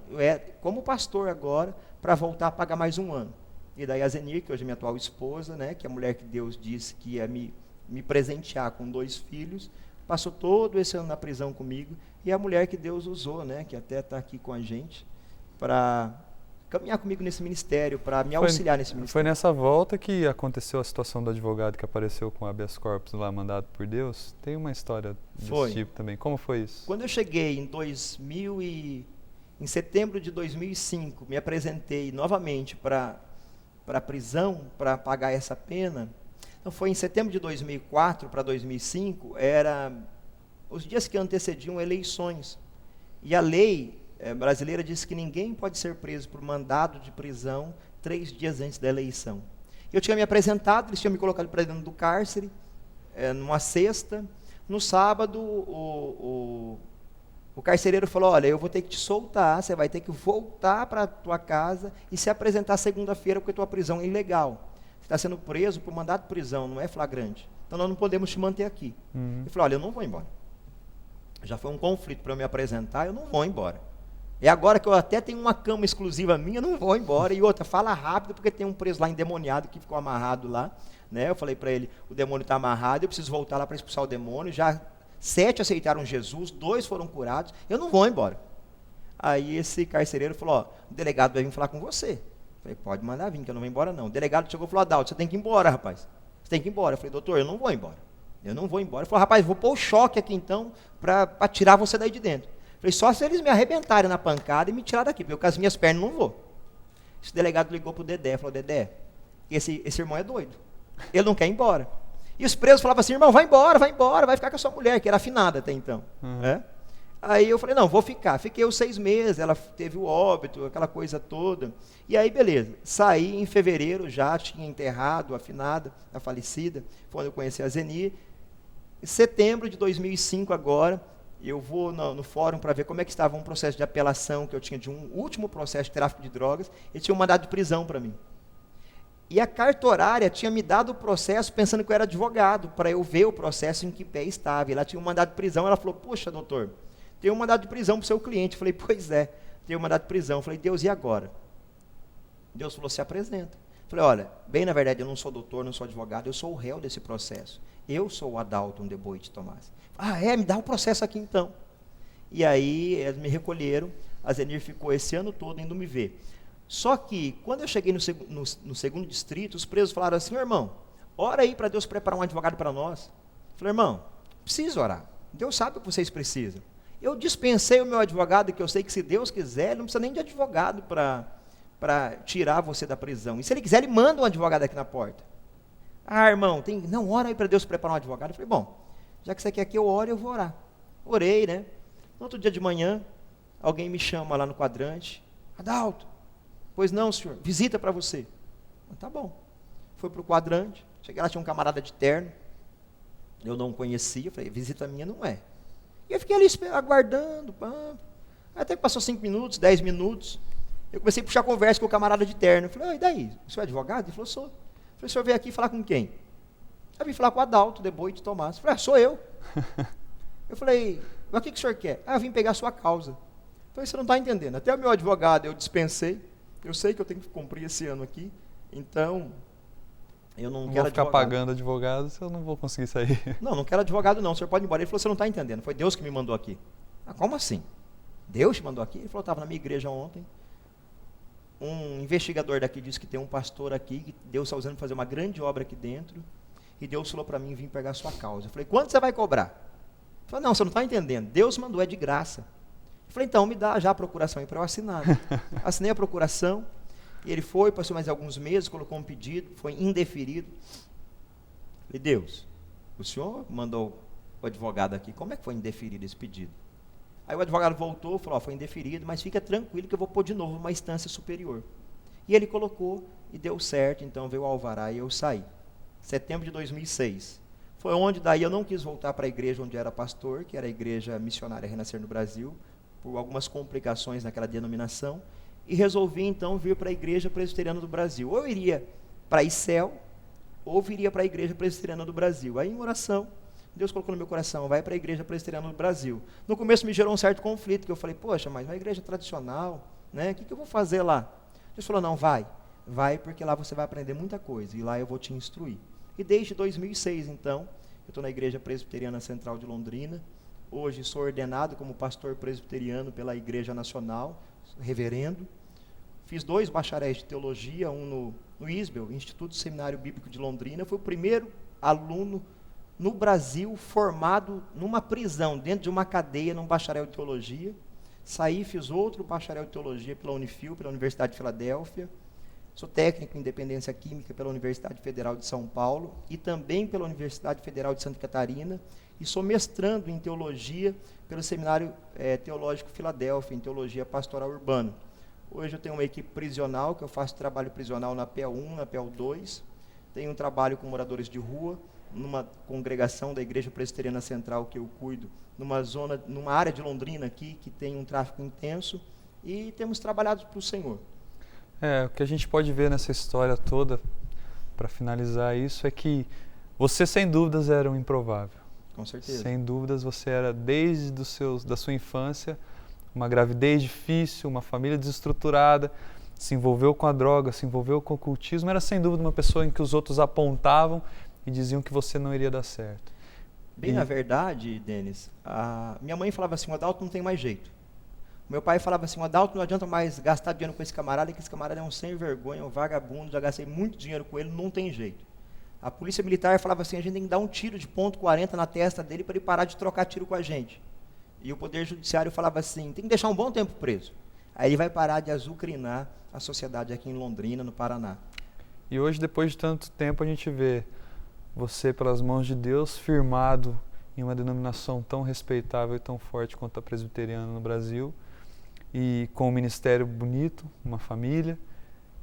como pastor agora, para voltar a pagar mais 1 ano. E daí a Zenir, que hoje é minha atual esposa, né, que é a mulher que Deus disse que ia me presentear com 2 filhos, passou todo esse ano na prisão comigo, e é a mulher que Deus usou, né, que até está aqui com a gente, para caminhar comigo nesse ministério, para me auxiliar nesse ministério. Foi nessa volta que aconteceu a situação do advogado que apareceu com habeas corpus lá, mandado por Deus? Tem uma história desse tipo também. Como foi isso? Quando eu cheguei em setembro de 2005, me apresentei novamente para a prisão, para pagar essa pena. Então foi em setembro de 2004 para 2005, era os dias que antecediam eleições. E a lei brasileira diz que ninguém pode ser preso por mandado de prisão 3 dias antes da eleição. Eu tinha me apresentado, eles tinham me colocado para dentro do cárcere, numa sexta. No sábado, o carcereiro falou, olha, eu vou ter que te soltar, você vai ter que voltar para a tua casa e se apresentar segunda-feira, porque a tua prisão é ilegal. Você está sendo preso por mandado de prisão, não é flagrante. Então nós não podemos te manter aqui. Ele falou, olha, eu não vou embora. Já foi um conflito para eu me apresentar, eu não vou embora. E agora que eu até tenho uma cama exclusiva minha, eu não vou embora. E outra, fala rápido, porque tem um preso lá endemoniado que ficou amarrado lá. Né? Eu falei para ele, o demônio está amarrado, eu preciso voltar lá para expulsar o demônio. Já 7 aceitaram Jesus, 2 foram curados, eu não vou embora. Aí esse carcereiro falou, ó, o delegado vai vir falar com você. Eu falei, pode mandar vir, que eu não vou embora não. O delegado chegou e falou, Adalto, você tem que ir embora, rapaz. Você tem que ir embora. Eu falei, doutor, eu não vou embora. Eu não vou embora. Ele falou, rapaz, vou pôr o choque aqui então, para tirar você daí de dentro. Eu falei, só se eles me arrebentarem na pancada e me tirar daqui, porque com as minhas pernas não vou. Esse delegado ligou para o Dedé, falou, Dedé, esse irmão é doido. Ele não quer ir embora. E os presos falavam assim, irmão, vai embora, vai ficar com a sua mulher, que era afinada até então. Né? Aí eu falei, não, vou ficar. Fiquei os 6 meses, ela teve o óbito, aquela coisa toda. E aí, beleza, saí em fevereiro, já tinha enterrado a afinada, a falecida, foi quando eu conheci a Zeni. Em setembro de 2005 agora, eu vou no fórum para ver como é que estava um processo de apelação que eu tinha de um último processo de tráfico de drogas, e tinha um mandado de prisão para mim. E a cartorária tinha me dado o processo pensando que eu era advogado, para eu ver o processo em que pé estava. E lá tinha um mandado de prisão, ela falou, poxa, doutor, tem um mandado de prisão para o seu cliente. Eu falei, pois é, tem um mandado de prisão. Eu falei, Deus, e agora? Deus falou, se apresenta. Eu falei, olha, bem na verdade eu não sou doutor, não sou advogado, eu sou o réu desse processo. Eu sou o Adalton de Boit Tomás. Ah, me dá o processo aqui então. E aí eles me recolheram, a Zenir ficou esse ano todo indo me ver. Só que, quando eu cheguei no segundo distrito, os presos falaram assim, irmão, ora aí para Deus preparar um advogado para nós. Eu falei, irmão, preciso orar. Deus sabe o que vocês precisam. Eu dispensei o meu advogado, que eu sei que se Deus quiser, ele não precisa nem de advogado para tirar você da prisão. E se ele quiser, ele manda um advogado aqui na porta. Ah, irmão, não, ora aí para Deus preparar um advogado. Eu falei, bom, já que você quer que eu ore, eu vou orar. Orei, né? No outro dia de manhã, alguém me chama lá no quadrante, Adalto, pois não, senhor, visita para você. Tá bom. Fui para o quadrante, cheguei lá, tinha um camarada de terno, eu não conhecia, falei, visita minha não é. E eu fiquei ali aguardando, até que passou 5 minutos, 10 minutos, eu comecei a puxar conversa com o camarada de terno. Eu falei, e daí, o senhor é advogado? Ele falou, sou. Eu falei, o senhor veio aqui falar com quem? Eu vim falar com o Adalto, de Boit Tomás. Eu falei, sou eu. Eu falei, mas o que o senhor quer? Eu vim pegar a sua causa. Eu falei, você não está entendendo, até o meu advogado eu dispensei, eu sei que eu tenho que cumprir esse ano aqui, então eu não quero ficar advogado. pagando advogado, eu não vou conseguir sair. Não quero advogado não, o senhor pode ir embora. Ele falou, você não está entendendo, foi Deus que me mandou aqui. Ah, como assim? Deus te mandou aqui? Ele falou, eu estava na minha igreja ontem, um investigador daqui disse que tem um pastor aqui, que Deus está usando para fazer uma grande obra aqui dentro, e Deus falou para mim vir pegar a sua causa. Eu falei, quanto você vai cobrar? Ele falou, não, você não está entendendo, Deus mandou, é de graça. Eu falei, então me dá já a procuração aí para eu assinar. Assinei a procuração, e ele foi, passou mais alguns meses, colocou um pedido, foi indeferido. Eu falei, Deus, o senhor mandou o advogado aqui, como é que foi indeferido esse pedido? Aí o advogado voltou, falou, foi indeferido, mas fica tranquilo que eu vou pôr de novo uma instância superior. E ele colocou, e deu certo, então veio o alvará e eu saí. Setembro de 2006. Foi onde daí eu não quis voltar para a igreja onde era pastor, que era a Igreja Missionária Renascer no Brasil, por algumas complicações naquela denominação, e resolvi então vir para a Igreja Presbiteriana do Brasil. Ou eu iria para a ICEL, ou viria para a Igreja Presbiteriana do Brasil. Aí em oração, Deus colocou no meu coração, vai para a Igreja Presbiteriana do Brasil. No começo me gerou um certo conflito, que eu falei, poxa, mas uma igreja tradicional, né? O que eu vou fazer lá? Deus falou, não, vai porque lá você vai aprender muita coisa, e lá eu vou te instruir. E desde 2006, então, eu estou na Igreja Presbiteriana Central de Londrina. Hoje sou ordenado como pastor presbiteriano pela Igreja Nacional, reverendo. Fiz 2 bacharéis de teologia, um no ISBEL, Instituto Seminário Bíblico de Londrina. Fui o primeiro aluno no Brasil formado numa prisão, dentro de uma cadeia, num bacharel de teologia. Saí, fiz outro bacharel de teologia pela Unifil, pela Universidade de Filadélfia. Sou técnico em dependência química pela Universidade Federal de São Paulo e também pela Universidade Federal de Santa Catarina, e sou mestrando em teologia pelo Seminário Teológico Filadélfia, em teologia pastoral urbana. Hoje eu tenho uma equipe prisional, que eu faço trabalho prisional na PEL1, na PEL2, tenho um trabalho com moradores de rua, numa congregação da Igreja Presbiteriana Central que eu cuido, numa área de Londrina aqui, que tem um tráfego intenso, e temos trabalhado para o Senhor. O que a gente pode ver nessa história toda, para finalizar isso, é que você, sem dúvidas, era um improvável. Com certeza. Sem dúvidas, você era, desde da sua infância, uma gravidez difícil, uma família desestruturada, se envolveu com a droga, se envolveu com o ocultismo, era sem dúvida uma pessoa em que os outros apontavam e diziam que você não iria dar certo. Na verdade, Denis, minha mãe falava assim, o Adalto não tem mais jeito. Meu pai falava assim, o Adalto não adianta mais gastar dinheiro com esse camarada, que esse camarada é um sem vergonha, um vagabundo, já gastei muito dinheiro com ele, não tem jeito. A polícia militar falava assim, a gente tem que dar um tiro de ponto .40 na testa dele para ele parar de trocar tiro com a gente. E o Poder Judiciário falava assim, tem que deixar um bom tempo preso. Aí ele vai parar de azucrinar a sociedade aqui em Londrina, no Paraná. E hoje, depois de tanto tempo, a gente vê você, pelas mãos de Deus, firmado em uma denominação tão respeitável e tão forte quanto a presbiteriana no Brasil, e com um ministério bonito, uma família,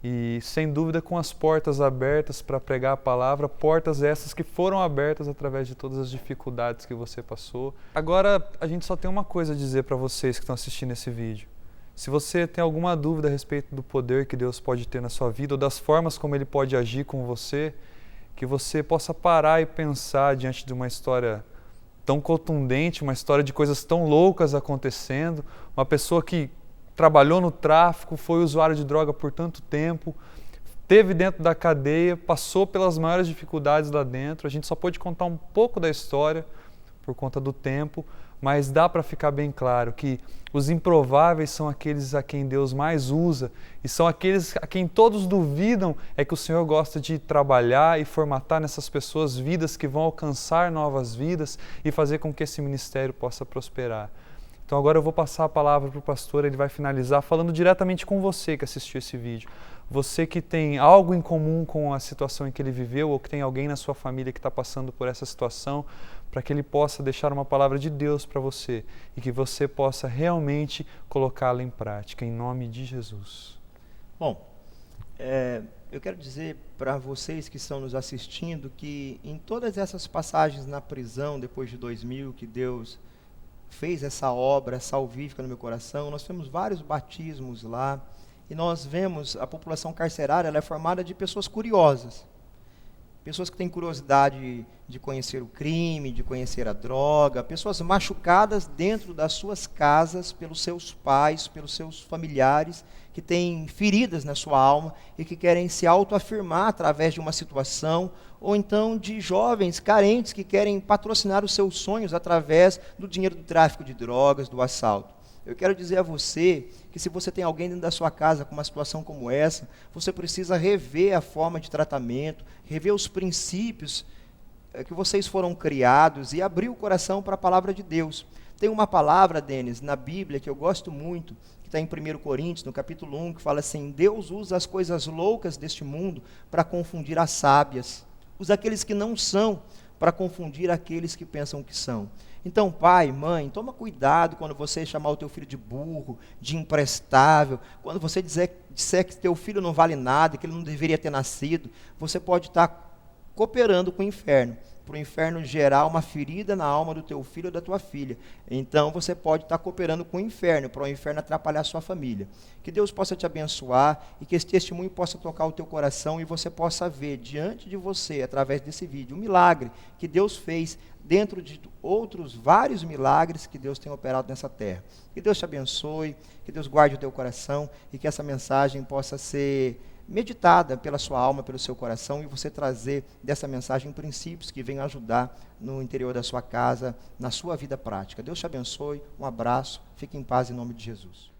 e sem dúvida com as portas abertas para pregar a palavra, portas essas que foram abertas através de todas as dificuldades que você passou. Agora, a gente só tem uma coisa a dizer para vocês que estão assistindo esse vídeo. Se você tem alguma dúvida a respeito do poder que Deus pode ter na sua vida ou das formas como Ele pode agir com você, que você possa parar e pensar diante de uma história tão contundente, uma história de coisas tão loucas acontecendo, uma pessoa que trabalhou no tráfico, foi usuário de droga por tanto tempo, esteve dentro da cadeia, passou pelas maiores dificuldades lá dentro. A gente só pôde contar um pouco da história por conta do tempo, mas dá para ficar bem claro que os improváveis são aqueles a quem Deus mais usa e são aqueles a quem todos duvidam é que o Senhor gosta de trabalhar e formatar nessas pessoas vidas que vão alcançar novas vidas e fazer com que esse ministério possa prosperar. Então agora eu vou passar a palavra para o pastor, ele vai finalizar falando diretamente com você que assistiu esse vídeo. Você que tem algo em comum com a situação em que ele viveu ou que tem alguém na sua família que está passando por essa situação, para que ele possa deixar uma palavra de Deus para você e que você possa realmente colocá-la em prática, em nome de Jesus. Bom, eu quero dizer para vocês que estão nos assistindo que em todas essas passagens na prisão, depois de 2000, que Deus fez essa obra salvífica no meu coração, nós temos vários batismos lá, e nós vemos a população carcerária, ela é formada de pessoas curiosas, pessoas que têm curiosidade de conhecer o crime, de conhecer a droga, pessoas machucadas dentro das suas casas pelos seus pais, pelos seus familiares, que têm feridas na sua alma e que querem se autoafirmar através de uma situação, ou então de jovens carentes que querem patrocinar os seus sonhos através do dinheiro do tráfico de drogas, do assalto. Eu quero dizer a você que se você tem alguém dentro da sua casa com uma situação como essa, você precisa rever a forma de tratamento, rever os princípios que vocês foram criados e abrir o coração para a palavra de Deus. Tem uma palavra, Denis, na Bíblia que eu gosto muito, que está em 1 Coríntios, no capítulo 1, que fala assim: Deus usa as coisas loucas deste mundo para confundir as sábias, usa aqueles que não são para confundir aqueles que pensam que são. Então, pai, mãe, toma cuidado quando você chamar o teu filho de burro, de imprestável, quando você disser que teu filho não vale nada, que ele não deveria ter nascido, você pode estar cooperando com o inferno, para o inferno gerar uma ferida na alma do teu filho ou da tua filha. Então, você pode estar cooperando com o inferno, para o inferno atrapalhar a sua família. Que Deus possa te abençoar e que esse testemunho possa tocar o teu coração e você possa ver diante de você, através desse vídeo, um milagre que Deus fez dentro de outros vários milagres que Deus tem operado nessa terra. Que Deus te abençoe, que Deus guarde o teu coração e que essa mensagem possa ser meditada pela sua alma, pelo seu coração, e você trazer dessa mensagem princípios que venham ajudar no interior da sua casa, na sua vida prática. Deus te abençoe, um abraço, fique em paz em nome de Jesus.